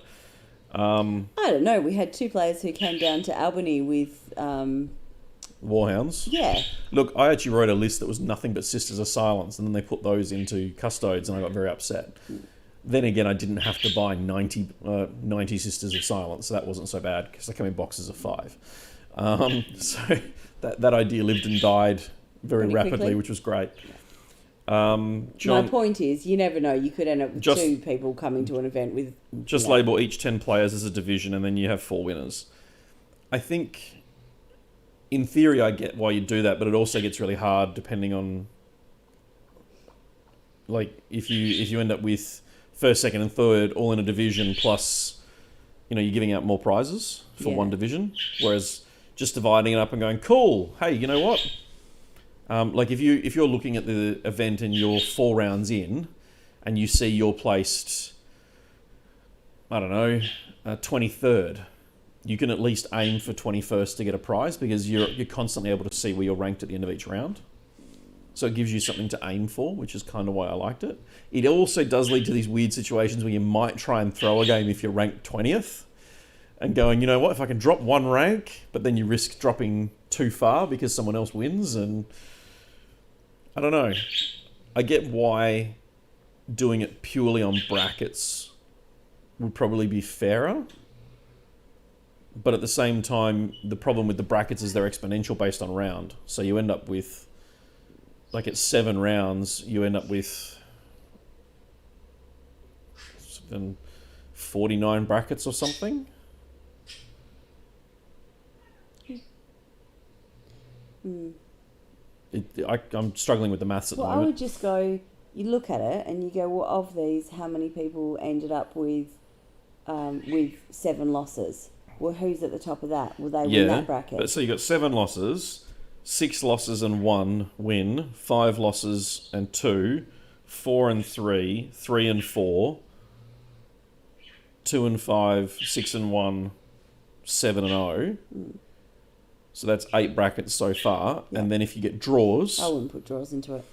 I don't know. We had 2 players who came down to Albany with, Warhounds. yeah. Look, I actually wrote a list that was nothing but Sisters of Silence, and then they put those into Custodes, and I got very upset. Then again, I didn't have to buy 90 Sisters of Silence, so that wasn't so bad, because they come in boxes of 5. So that idea lived and died very Pretty rapidly, quickly. which was great. John, My point is, you never know. You could end up with Just- 2 people coming to an event with... just label each 10 players as a division, and then you have 4 winners. I think, in theory, I get why you do that, but it also gets really hard depending on, like, if you end up with first, second, and third all in a division, plus, you're giving out more prizes for Yeah. one division, whereas just dividing it up and going, cool, hey, you know what? Like if you're looking at the event and you're 4 rounds in, and you see you're placed, I don't know, 23rd, you can at least aim for 21st to get a prize because you're constantly able to see where you're ranked at the end of each round. So it gives you something to aim for, which is kind of why I liked it. It also does lead to these weird situations where you might try and throw a game if you're ranked 20th and going, you know what, if I can drop 1 rank, but then you risk dropping too far because someone else wins, and I don't know. I get why doing it purely on brackets would probably be fairer. But at the same time, the problem with the brackets is they're exponential based on round. So you end up with, like at 7 rounds, you end up with 49 brackets or something. I'm struggling with the maths at Well, the I moment. would just go, you look at it and you go, well, of these, how many people ended up with 7 losses? Well, who's at the top of that? Will they win that bracket? But so you got 7 losses, 6 losses and 1 win, 5 losses and 2, 4 and 3, 3 and 4, 2 and 5, 6 and 1, 7 and 0. So that's 8 brackets so far. Yeah. And then if you get draws, I wouldn't put draws into it.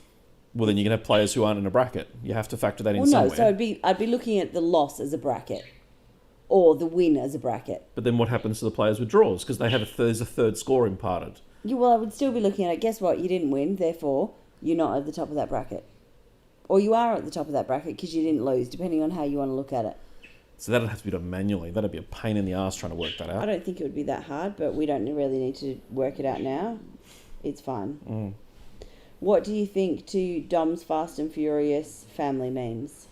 well, then you can have players who aren't in a bracket. You have to factor that in Well, no, somewhere. so I'd be looking at the loss as a bracket or the win as a bracket. But then what happens to the players with draws? Because there's a third score imparted. Well, I would still be looking at it. Guess what? You didn't win, therefore you're not at the top of that bracket. Or you are at the top of that bracket because you didn't lose, depending on how you want to look at it. So that'd have to be done manually. That'd be a pain in the ass trying to work that I out. don't think it would be that hard, but we don't really need to work it out now. It's fine. What do you think to Dom's Fast and Furious family memes?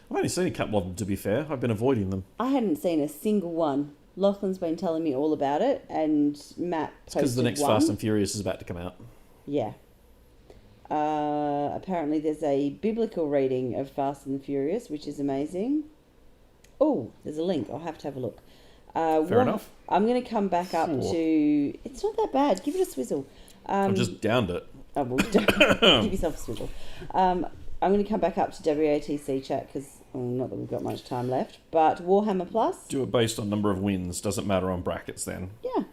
I've only seen a couple of them, to be fair. I've been avoiding them. I hadn't seen a single one. Lachlan's been telling me all about it, and Matt It's posted because the next one. Fast and Furious is about to come out. Yeah. Apparently there's a biblical reading of Fast and Furious, which is amazing. Oh, there's a link. I'll have to have a look. Fair enough. I'm going to come back up Sure. to... It's not that bad. Give it a swizzle. I've just downed it. Oh, well, don't give yourself a swizzle. I'm going to come back up to WATC chat because, not that we've got much time left, but Warhammer Plus. Do it based on number of wins. Doesn't matter on brackets then. Yeah.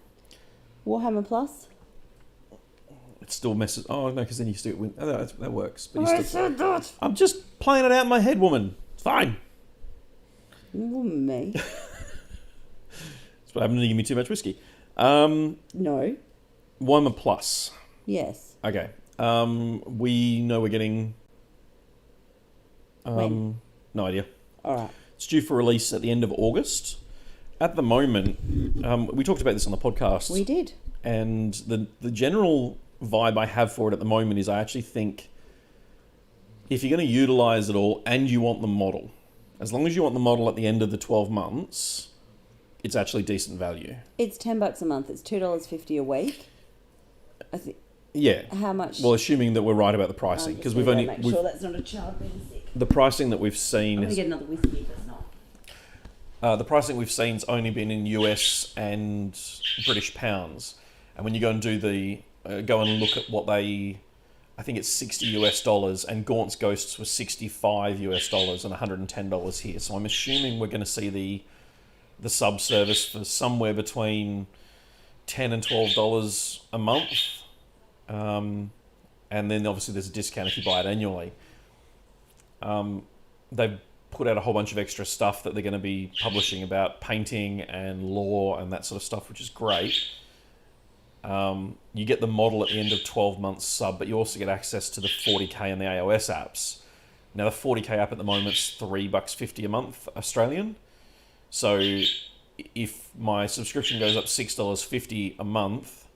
Warhammer Plus. It still messes... Oh, no, because then you still win. Oh, that works. But you I still... said that. I'm just playing it out in my head, woman. It's fine. Woman me. That's what happened to give me too much whiskey. No. Warhammer Plus. Yes. Okay. We know we're getting... When? No idea. All right. It's due for release at the end of August. At the moment, we talked about this on the podcast. We did. And the general vibe I have for it at the moment is I actually think if you're going to utilise it all and you want the model, as long as you want the model at the end of the 12 months, it's actually decent value. It's $10 a month. It's $2.50 a week. I think. Yeah. How much? Well, assuming that we're right about the pricing, because we've only make sure that's not a child being sick. the pricing that we've seen I'm gonna is get another whiskey if it's not. the pricing we've seen's only been in US and British pounds, And when you go and do go and look at what I think it's $60 and Gaunt's Ghosts was $65 and $110 here. So I'm assuming we're going to see the sub service for somewhere between $10 and $12 a month. And then obviously there's a discount if you buy it annually. They've put out a whole bunch of extra stuff that they're going to be publishing about painting and lore and that sort of stuff, which is great. You get the model at the end of 12 months sub, but you also get access to the 40k and the iOS apps. Now the 40k app at the moment's $3.50 a month Australian. So if my subscription goes up $6.50 a month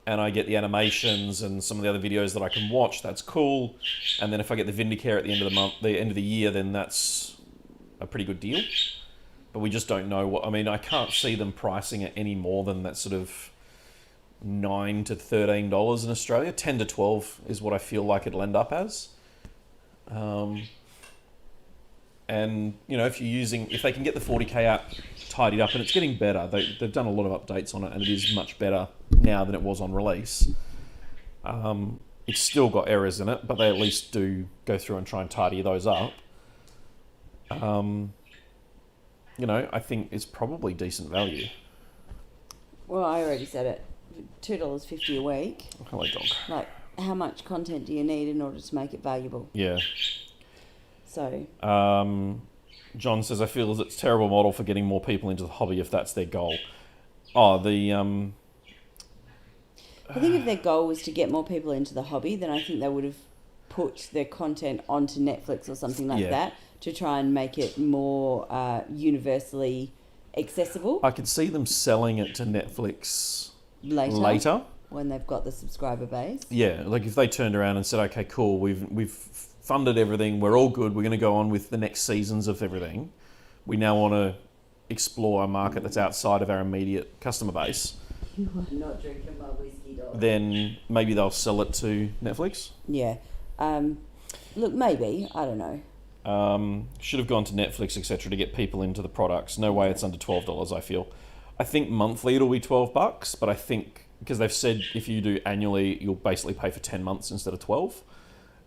and I get the animations and some of the other videos that I can watch, that's cool. And then if I get the Vindicare at the end of the month, the end of the year, then that's a pretty good deal. But we just don't know what, I mean, I can't see them pricing it any more than that sort of $9 to $13 in Australia. 10 to 12 is what I feel like it'll end up as. And you know, if they can get the 40k app tidied up, and it's getting better. They've done a lot of updates on it, and it is much better now than it was on release. It's still got errors in it, but they at least do go through and try and tidy those up. You know, I think it's probably decent value. Well, I already said it. $2.50 a week. Hello, dog. Like, how much content do you need in order to make it valuable? Yeah. So. John says, I feel it's a terrible model for getting more people into the hobby if that's their goal. Oh, I think if their goal was to get more people into the hobby, then I think they would have put their content onto Netflix or something like that to try and make it more universally accessible. I could see them selling it to Netflix later when they've got the subscriber base. Yeah, like if they turned around and said, okay, cool, we've funded everything, we're all good, we're going to go on with the next seasons of everything. We now want to explore a market that's outside of our immediate customer base. You are not drinking my whiskey, dog. Then maybe they'll sell it to Netflix. Yeah. Look, maybe. I don't know. Should have gone to Netflix, etc., to get people into the products. No way it's under $12, I feel. I think monthly it'll be $12, but I think because they've said if you do annually, you'll basically pay for 10 months instead of 12.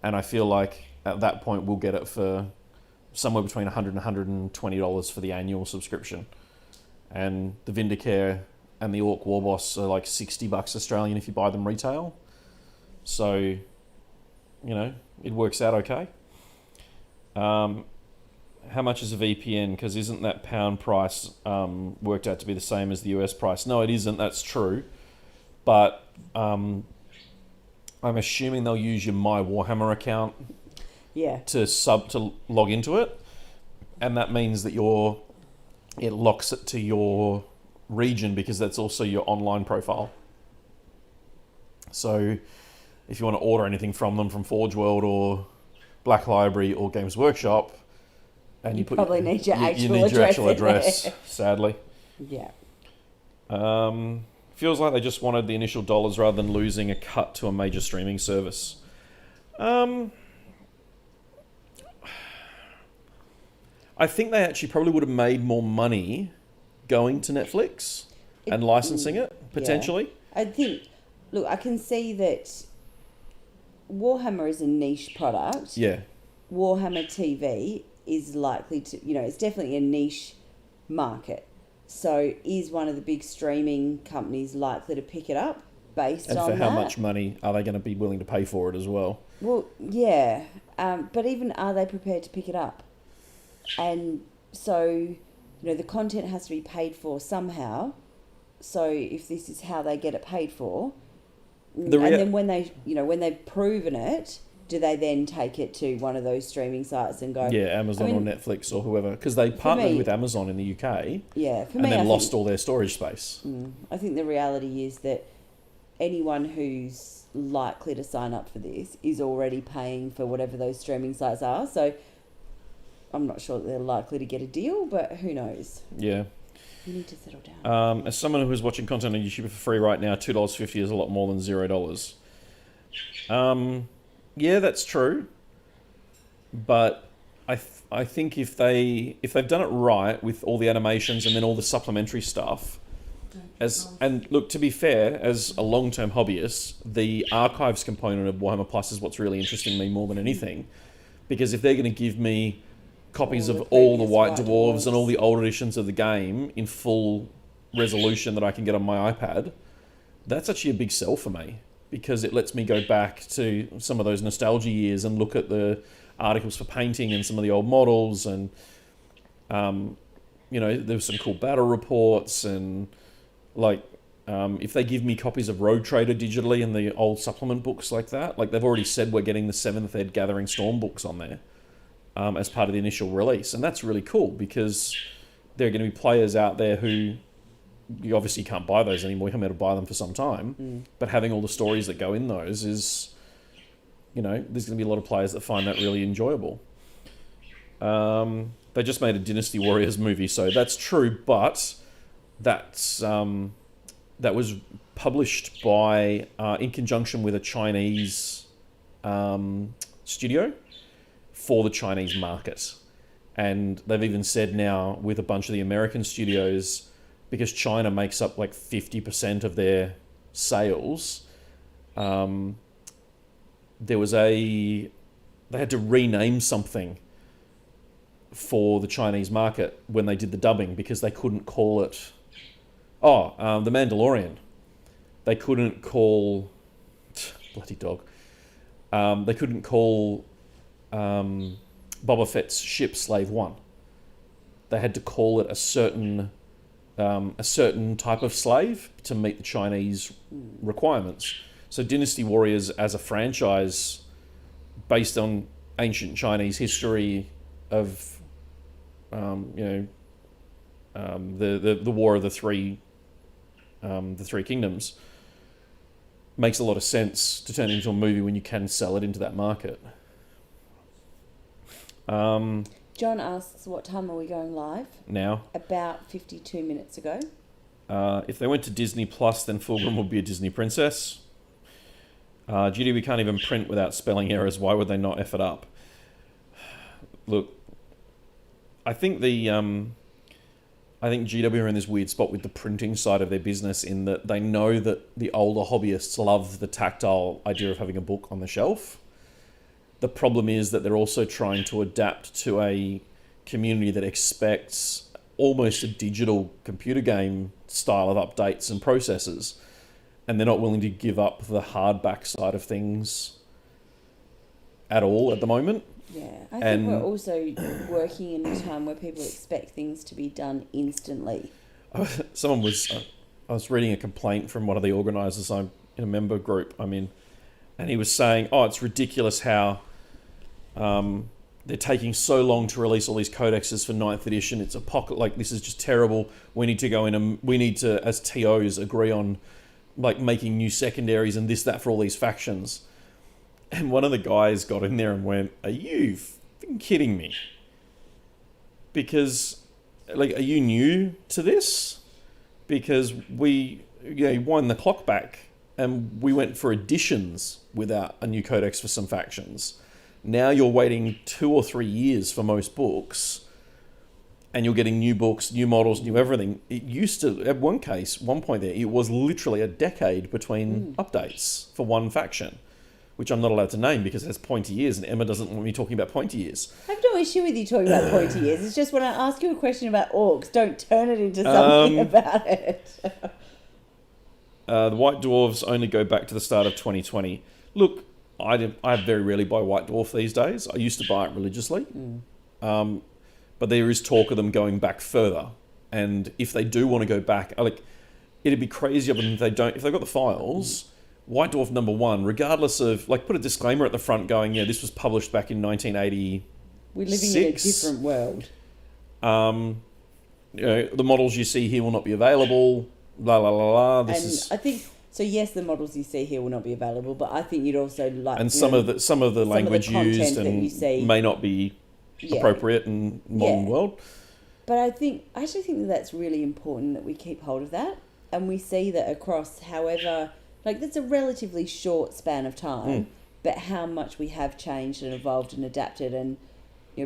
And I feel like at that point we'll get it for somewhere between $100 and $120 for the annual subscription. And the Vindicare and the Orc Warboss are like $60 Australian if you buy them retail. So, you know, it works out okay. How much is a VPN? Because isn't that pound price worked out to be the same as the US price? No, it isn't. That's true. But I'm assuming they'll use your My Warhammer account to log into it. And that means that it locks it to your region because that's also your online profile. So if you want to order anything from them from Forge World or Black Library or Games Workshop, and you probably need your actual address, sadly. Yeah. Feels like they just wanted the initial dollars rather than losing a cut to a major streaming service. I think they actually probably would have made more money going to Netflix and licensing it, potentially. Yeah. I can see that Warhammer is a niche product. Yeah. Warhammer TV is likely to, it's definitely a niche market. So is one of the big streaming companies likely to pick it up based on that? And for how much money are they going to be willing to pay for it as well? Well, yeah. But even are they prepared to pick it up? And so, the content has to be paid for somehow. So if this is how they get it paid for, and then when they've proven it, do they then take it to one of those streaming sites and go... Yeah, Amazon or Netflix or whoever. Because they partnered with Amazon in the UK. Yeah, for me, and then lost all their storage space. I think the reality is that anyone who's likely to sign up for this is already paying for whatever those streaming sites are. So I'm not sure that they're likely to get a deal, but who knows? Yeah. You need to settle down. As someone who's watching content on YouTube for free right now, $2.50 is a lot more than $0. Yeah, that's true. But I think if they've done it right with all the animations and then all the supplementary stuff, And look, to be fair, as a long-term hobbyist, the archives component of Warhammer Plus is what's really interesting me more than anything, because if they're going to give me copies All of the all the previous White White Dwarves and all Dwarves. the old editions of the game in full resolution that I can get on my iPad, that's actually a big sell for me, because it lets me go back to some of those nostalgia years and look at the articles for painting and some of the old models, and there was some cool battle reports, and if they give me copies of Rogue Trader digitally and the old supplement books like that, like they've already said we're getting the 7th Ed Gathering Storm books on there as part of the initial release, and that's really cool because there are going to be players out there who you obviously can't buy those anymore. You haven't been able to buy them for some time, but having all the stories that go in those is, there's going to be a lot of players that find that really enjoyable. They just made a Dynasty Warriors movie, so that's true, but that was published by in conjunction with a Chinese studio for the Chinese market. And they've even said now with a bunch of the American studios, because China makes up like 50% of their sales, they had to rename something for the Chinese market when they did the dubbing, because they couldn't call it The Mandalorian. They couldn't call bloody dog. They couldn't call Boba Fett's ship Slave One. They had to call it a certain type of slave to meet the Chinese requirements. So Dynasty Warriors as a franchise based on ancient Chinese history of the War of the Three Kingdoms makes a lot of sense to turn into a movie when you can sell it into that market. John asks, what time are we going live? Now, About 52 minutes ago. if they went to Disney Plus, then Fulgrim would be a Disney princess. Judy, we can't even print without spelling errors. Why would they not F it up? Look, I think GW are in this weird spot with the printing side of their business, in that they know that the older hobbyists love the tactile idea of having a book on the shelf. The problem is that they're also trying to adapt to a community that expects almost a digital computer game style of updates and processes, and they're not willing to give up the hardback side of things at all at the moment. Yeah, I think we're also working in a time where people expect things to be done instantly. I was reading a complaint from one of the organisers. I'm in a member group I'm in, and he was saying, it's ridiculous how they're taking so long to release all these codexes for 9th edition. It's a pocket, like, this is just terrible. We need to go in and we need to, as TOs, agree on like making new secondaries and this, that for all these factions. And one of the guys got in there and went, "Are you f***ing kidding me? Because, like, are you new to this? Because we wind the clock back and we went for editions without a new codex for some factions. Now you're waiting 2 or 3 years for most books, and you're getting new books, new models, new everything. It used to, at one point there, it was literally a decade between updates for one faction, which I'm not allowed to name because it has pointy ears, and Emma doesn't want me talking about pointy ears. I have no issue with you talking about pointy ears. It's just when I ask you a question about orcs, don't turn it into something about it. The White Dwarves only go back to the start of 2020. Look, I very rarely buy White Dwarf these days. I used to buy it religiously. But there is talk of them going back further. And if they do want to go back, it'd be crazy of them if they don't. If they've got the files, White Dwarf #1, regardless of, put a disclaimer at the front going, this was published back in 1980. We're living in a different world. The models you see here will not be available. La la la la. I think so. Yes, the models you see here will not be available, but I think you'd also like. And some of the language used and may not be appropriate in modern world. But I actually think that that's really important that we keep hold of that, and we see that across, however, that's a relatively short span of time, but how much we have changed and evolved and adapted and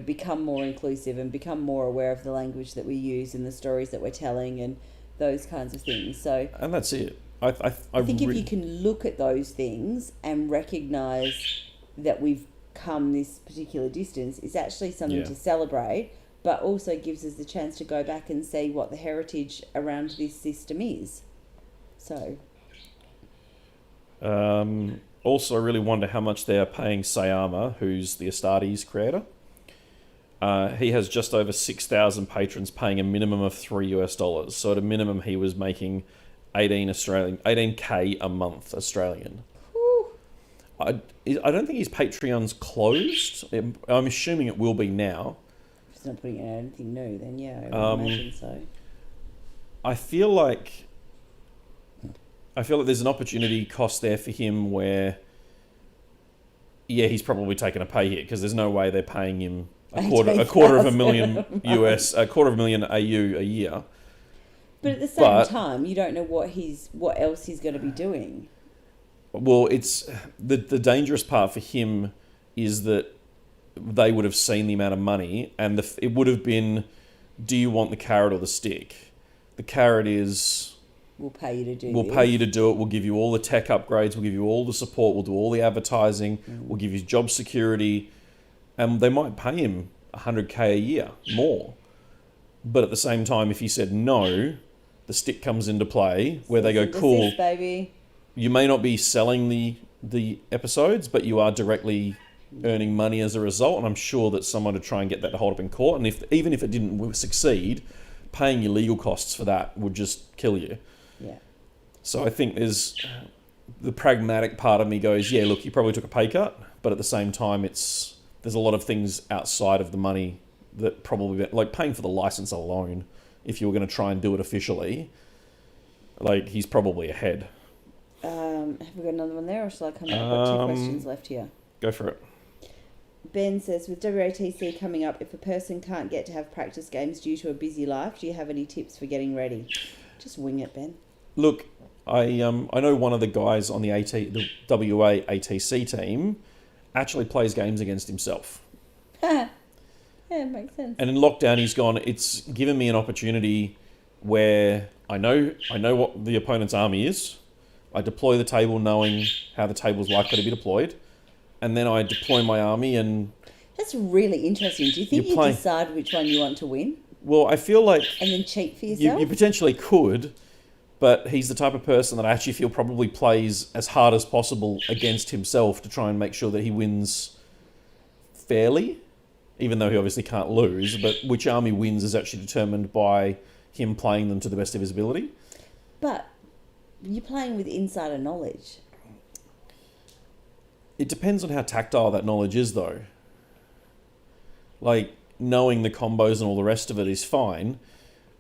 become more inclusive and become more aware of the language that we use and the stories that we're telling and those kinds of things. So And that's it. I think if you can look at those things and recognise that we've come this particular distance, it's actually something to celebrate, but also gives us the chance to go back and see what the heritage around this system is. So. Also, I really wonder how much they are paying Sayama, who's the Astartes creator. He has just over 6,000 patrons paying a minimum of $3 US. So at a minimum, he was making 18K a month Australian. Whew. I don't think his Patreon's closed. I'm assuming it will be now. If it's not putting out anything new, then yeah, I would imagine so. I feel like there's an opportunity cost there for him where, yeah, he's probably taken a pay hit because there's no way they're paying him a quarter of a million US, a quarter of a million AU a year. But at the same time, you don't know what else he's going to be doing. Well, it's the dangerous part for him is that they would have seen the amount of money, and it would have been, do you want the carrot or the stick? The carrot is, we'll pay you to do We'll pay you to do it. We'll give you all the tech upgrades. We'll give you all the support. We'll do all the advertising. We'll give you job security. And they might pay him 100K a year more. But at the same time, if he said no, the stick comes into play where they go, cool, desist, baby. You may not be selling the episodes, but you are directly earning money as a result. And I'm sure that someone would try and get that to hold up in court. And even if it didn't succeed, paying your legal costs for that would just kill you. Yeah. So I think there's the pragmatic part of me goes, yeah, look, you probably took a pay cut, but at the same time, there's a lot of things outside of the money that probably, like paying for the license alone, if you were going to try and do it officially, like he's probably ahead. Have we got another one there, or shall I come back? I've got two questions left here. Go for it. Ben says, with WATC coming up, if a person can't get to have practice games due to a busy life, do you have any tips for getting ready? Just wing it, Ben. Look, I know one of the guys on the WA ATC team actually plays games against himself. Yeah, it makes sense. And in lockdown, he's gone, it's given me an opportunity where I know what the opponent's army is. I deploy the table knowing how the table's likely to be deployed. And then I deploy my army and... That's really interesting. Do you think you decide which one you want to win? Well, I feel like... And then cheat for yourself? You potentially could, but he's the type of person that I actually feel probably plays as hard as possible against himself to try and make sure that he wins fairly, even though he obviously can't lose. But which army wins is actually determined by him playing them to the best of his ability. But you're playing with insider knowledge. It depends on how tactile that knowledge is, though. Like, knowing the combos and all the rest of it is fine.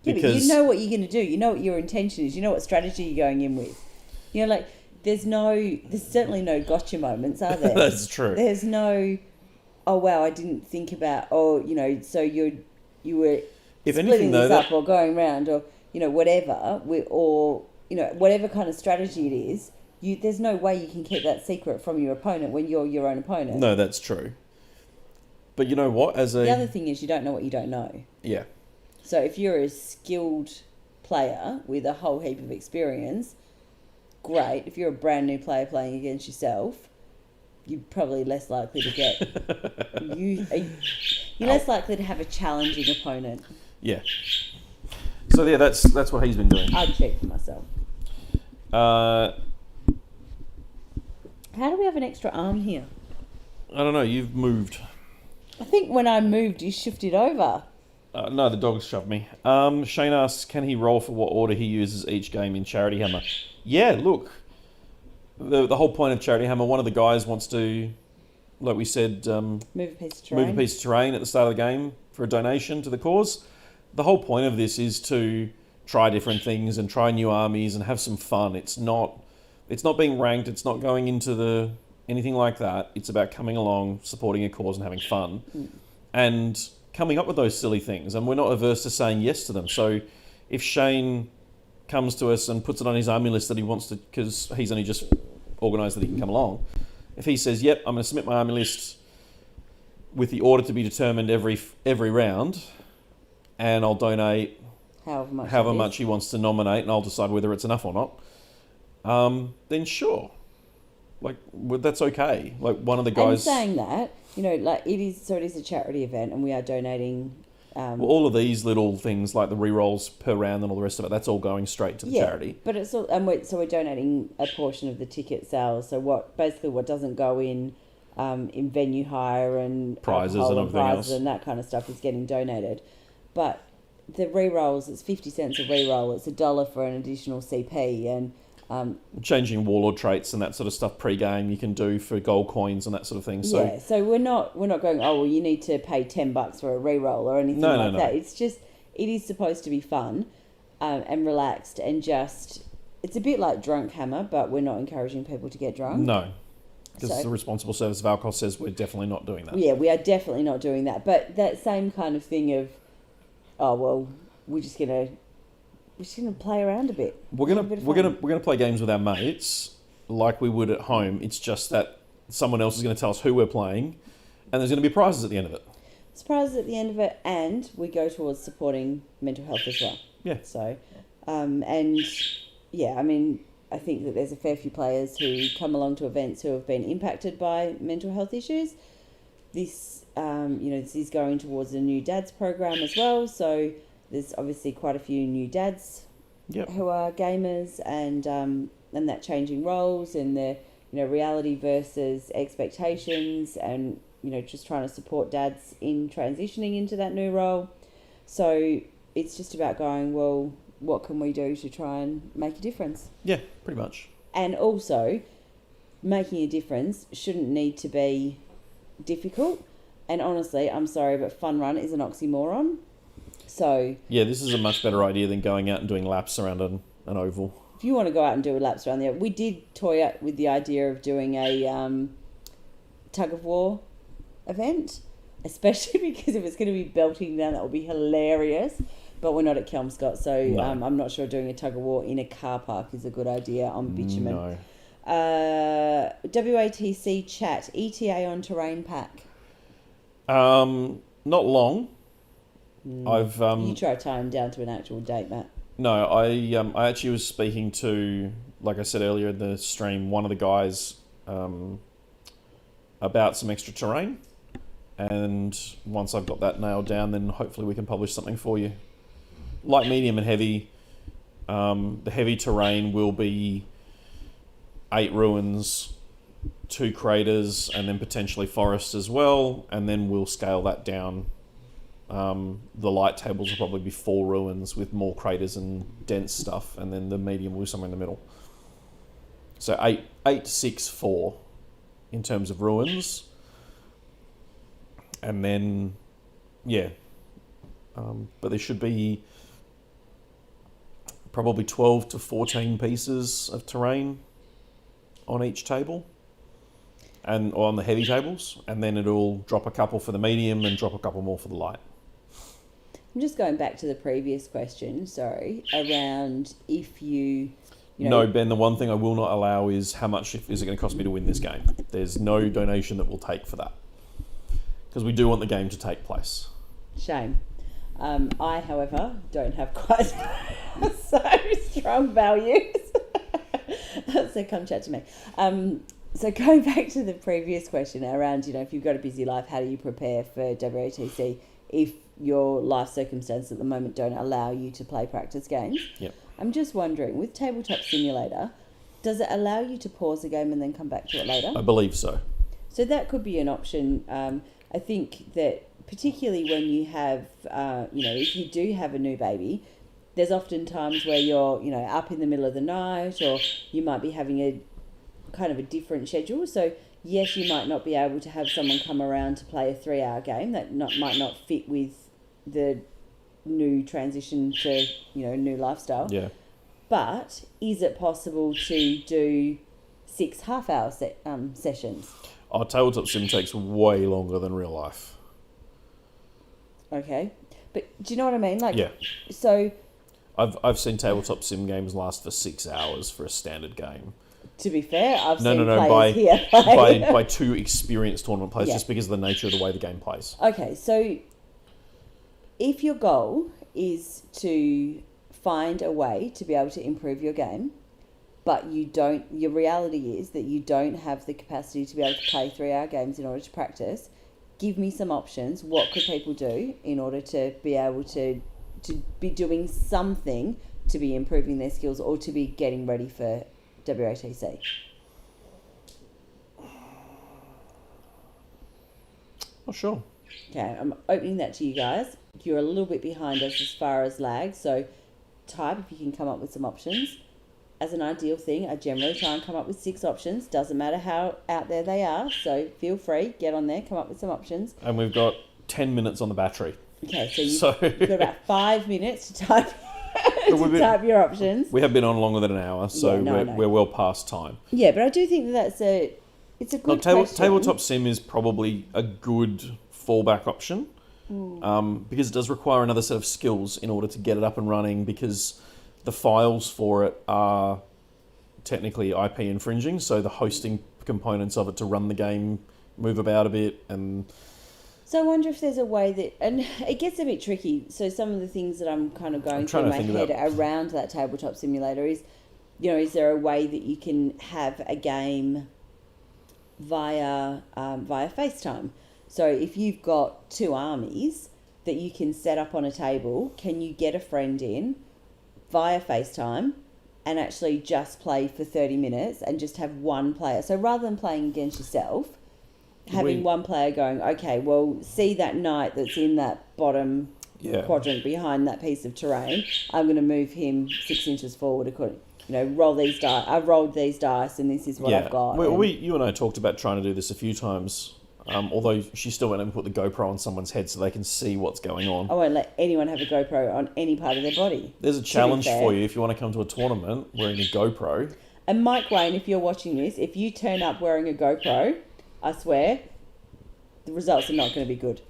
Yeah, but you know what you're going to do. You know what your intention is. You know what strategy you're going in with. You know, like, there's certainly no gotcha moments, are there? That's true. There's no, oh, wow, I didn't think about, so you were splitting this up or going round or, whatever, whatever kind of strategy it is. There's no way you can keep that secret from your opponent when you're your own opponent. No, that's true. But you know what? The other thing is you don't know what you don't know. Yeah. So if you're a skilled player with a whole heap of experience, great. If you're a brand new player playing against yourself, you're probably less likely to get... you're less likely to have a challenging opponent. Yeah. So yeah, that's what he's been doing. I'd check for myself. How do we have an extra arm here? I don't know. You've moved. I think when I moved, you shifted over. No, the dog's shoved me. Shane asks, can he roll for what order he uses each game in Charity Hammer? Yeah, look. The whole point of Charity Hammer, one of the guys wants to, like we said... move a piece of terrain. Move a piece of terrain at the start of the game for a donation to the cause. The whole point of this is to try different things and try new armies and have some fun. It's not being ranked. It's not going into anything like that. It's about coming along, supporting a cause and having fun. And coming up with those silly things. And we're not averse to saying yes to them. So if Shane comes to us and puts it on his army list that he wants to, because he's only just organised that he can come along. If he says, yep, I'm going to submit my army list with the order to be determined every round, and I'll donate however much he wants to nominate, and I'll decide whether it's enough or not, then sure. Like, that's okay. Like, one of the guys... And saying that, like, it is a charity event, and we are donating... well, all of these little things, like the re-rolls per round and all the rest of it, that's all going straight to the charity. But it's all... And we're donating a portion of the ticket sales, so what doesn't go in venue hire and prizes and everything else and that kind of stuff is getting donated. But the re-rolls, it's 50 cents a re-roll, it's $1 for an additional CP, and changing warlord traits and that sort of stuff pre-game you can do for gold coins and that sort of thing. So so we're not going, oh well, you need to pay $10 for a re-roll or anything like that. It's just, it is supposed to be fun and relaxed, and just, it's a bit like Drunk Hammer, but we're not encouraging people to get drunk. No, because the Responsible Service of Alcohol says we're definitely not doing that. Yeah, we are definitely not doing that. But that same kind of thing of, oh well, we're just gonna play around a bit. We're gonna play games with our mates like we would at home. It's just that someone else is going to tell us who we're playing, and there's going to be prizes at the end of it. There's prizes at the end of it, and we go towards supporting mental health as well. Yeah. So, and yeah, I mean, I think that there's a fair few players who come along to events who have been impacted by mental health issues. This, this is going towards a new dads program as well. So there's obviously quite a few new dads who are gamers, and that changing roles and the reality versus expectations, and just trying to support dads in transitioning into that new role. So it's just about going, well, what can we do to try and make a difference? Yeah, pretty much. And also, making a difference shouldn't need to be difficult. And honestly, I'm sorry, but fun run is an oxymoron. So yeah, this is a much better idea than going out and doing laps around an oval. If you want to go out and do laps around there, we did toy up with the idea of doing a tug of war event, especially because if it's going to be belting down, that will be hilarious. But we're not at Kelmscott, so no. I'm not sure doing a tug of war in a car park is a good idea on bitumen. No. WATC chat, ETA on terrain pack. Not long. I've you try to tie him down to an actual date, Matt. No, I actually was speaking to, like I said earlier in the stream, one of the guys about some extra terrain, and once I've got that nailed down, then hopefully we can publish something for you. Light, medium, and heavy. The heavy terrain will be 8 ruins, 2 craters, and then potentially forest as well, and then we'll scale that down. The light tables will probably be 4 ruins with more craters and dense stuff, and then the medium will be somewhere in the middle. So 8, 6, 4 in terms of ruins, and then but there should be probably 12 to 14 pieces of terrain on each table, and on the heavy tables, and then it'll drop a couple for the medium and drop a couple more for the light. I'm just going back to the previous question, around if you No, Ben, the one thing I will not allow is how much is it going to cost me to win this game. There's no donation that we'll take for that, because we do want the game to take place. Shame. I, however, don't have quite so strong values. So come chat to me. So going back to the previous question around, if you've got a busy life, how do you prepare for WATC if your life circumstances at the moment don't allow you to play practice games? Yep. I'm just wondering, with Tabletop Simulator, does it allow you to pause a game and then come back to it later? I believe so. So that could be an option. I think that particularly when you have, if you do have a new baby, there's often times where you're, up in the middle of the night, or you might be having a kind of a different schedule. So yes, you might not be able to have someone come around to play a 3-hour game that might not fit with the new transition to, new lifestyle. Yeah. But is it possible to do 6 half-hour sessions? Our Tabletop Sim takes way longer than real life. Okay. But do you know what I mean? Yeah. So I've seen Tabletop Sim games last for 6 hours for a standard game. To be fair, I've seen by players here play. by 2 experienced tournament players, Yeah. just because of the nature of the way the game plays. Okay, so if your goal is to find a way to be able to improve your game, but your reality is that you don't have the capacity to be able to play 3-hour games in order to practice, give me some options. What could people do in order to be able to be doing something to be improving their skills or to be getting ready for WATC? Oh, sure. Okay, I'm opening that to you guys. You're a little bit behind us as far as lag, so type if you can come up with some options. As an ideal thing, I generally try and come up with 6 options. Doesn't matter how out there they are, so feel free, get on there, come up with some options. And we've got 10 minutes on the battery. Okay, so you've got about 5 minutes to type type your options. We have been on longer than an hour, so we're well past time. Yeah, but I do think it's a good question. Tabletop Sim is probably a good fallback option because it does require another set of skills in order to get it up and running, because the files for it are technically IP infringing, so the hosting components of it to run the game move about a bit. And so I wonder if there's a way that, and it gets a bit tricky, so some of the things that I'm kind of going through my head around that tabletop simulator is, is there a way that you can have a game via FaceTime? So if you've got 2 armies that you can set up on a table, can you get a friend in via FaceTime and actually just play for 30 minutes and just have one player? So rather than playing against yourself, having one player going, okay, well, see that knight that's in that bottom quadrant behind that piece of terrain, I'm going to move him 6 inches forward according, roll these dice. I've rolled these dice and this is what I've got. You and I talked about trying to do this a few times. Although she still went and put the GoPro on someone's head so they can see what's going on. I won't let anyone have a GoPro on any part of their body. There's a challenge for you if you want to come to a tournament wearing a GoPro. And Mike Wayne, if you're watching this, if you turn up wearing a GoPro, I swear, the results are not going to be good.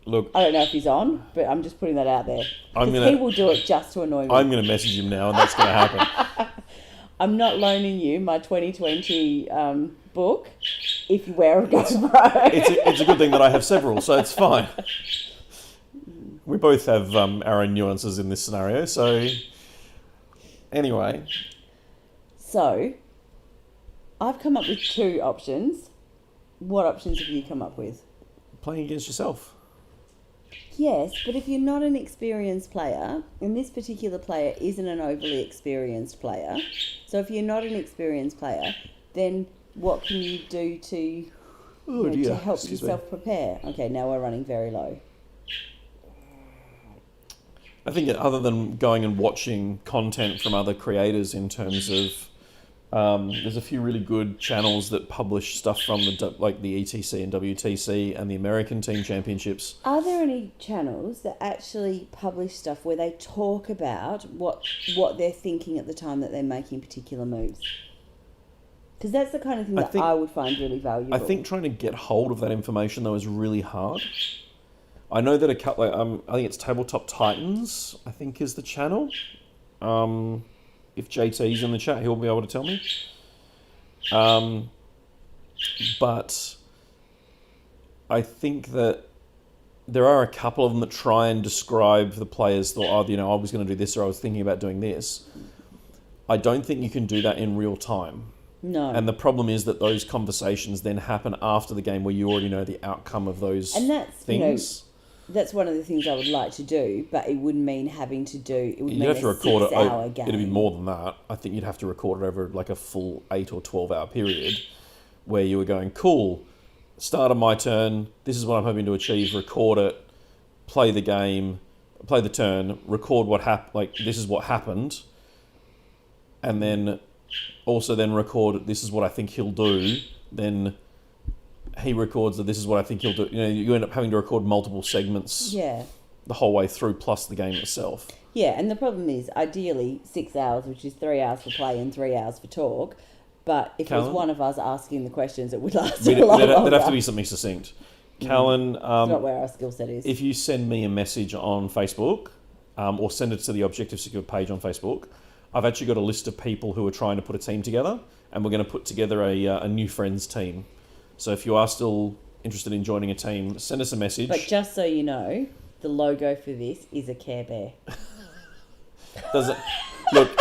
Look, I don't know if he's on, but I'm just putting that out there. He will do it just to annoy me. I'm going to message him now and that's going to happen. I'm not loaning you my 2020 book if you wear a GoPro. It's a good thing that I have several, so it's fine. We both have our own nuances in this scenario, so anyway. So, I've come up with 2 options. What options have you come up with? Playing against yourself. Yes, but if you're not an experienced player, and this particular player isn't an overly experienced player, so if you're not an experienced player, then what can you do to help yourself prepare? Okay, now we're running very low. I think other than going and watching content from other creators in terms of there's a few really good channels that publish stuff from the ETC and WTC and the American Team Championships. Are there any channels that actually publish stuff where they talk about what they're thinking at the time that they're making particular moves? Because that's the kind of thing I would find really valuable. I think trying to get hold of that information, though, is really hard. I know that I think it's Tabletop Titans, I think, is the channel. If JT's in the chat, he'll be able to tell me. But I think that there are a couple of them that try and describe the players that, I was going to do this or I was thinking about doing this. I don't think you can do that in real time. No. And the problem is that those conversations then happen after the game where you already know the outcome of those things. That's one of the things I would like to do, but it wouldn't mean having to do. It would mean have to record it. 6-hour game. It'd be more than that. I think you'd have to record it over like a full 8 or 12-hour period, where you were going, cool, start of my turn. This is what I'm hoping to achieve. Record it, play the game, play the turn, record what happened. Like this is what happened, and then also then record. This is what I think he'll do. Then he records that this is what I think he'll do. You end up having to record multiple segments the whole way through, plus the game itself. Yeah, and the problem is, ideally, 6 hours, which is 3 hours for play and 3 hours for talk. But if it was one of us asking the questions, it would last a lot longer. There'd have to be something succinct. Callan, it's not where our skill set is. If you send me a message on Facebook, or send it to the Objective Secure page on Facebook, I've actually got a list of people who are trying to put a team together, and we're going to put together a new friends team. So if you are still interested in joining a team, send us a message. But just so you know, the logo for this is a Care Bear. Does it look?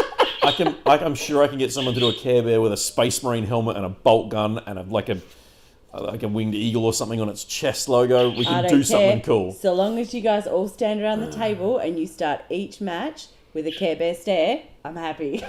I'm sure I can get someone to do a Care Bear with a Space Marine helmet and a bolt gun and like a winged eagle or something on its chest logo. We I can don't do care. something cool. So long as you guys all stand around the table and you start each match with a Care Bear stare, I'm happy.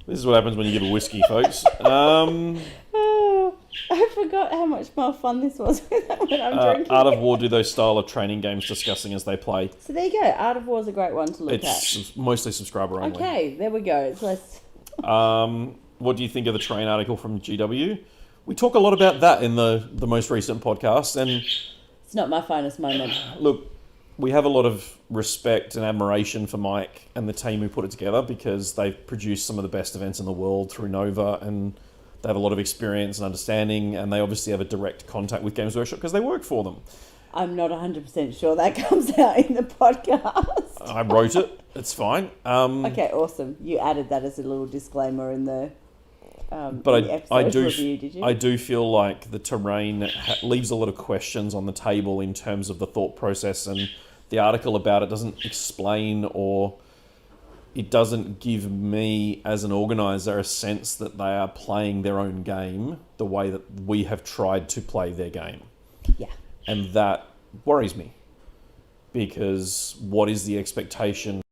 This is what happens when you give a whiskey, folks. Oh, I forgot how much more fun this was when I'm drinking. Art of War do those style of training games discussing as they play. So there you go. Art of War is a great one to look at. It's mostly subscriber only. Okay, there we go. It's less. What do you think of the train article from GW? We talk a lot about that in the most recent podcast, and It's not my finest moment. look, we have a lot of respect and admiration for Mike and the team who put it together because they've produced some of the best events in the world through Nova, and they have a lot of experience and understanding, and they obviously have a direct contact with Games Workshop because they work for them. I'm not 100% sure that comes out in the podcast. I wrote it. It's fine. Okay, awesome. You added that as a little disclaimer in the But in the I episode do review, did you? I do feel like the terrain leaves a lot of questions on the table in terms of the thought process, and the article about it doesn't explain, or it doesn't give me as an organizer a sense that they are playing their own game the way that we have tried to play their game. Yeah. And that worries me, because what is the expectation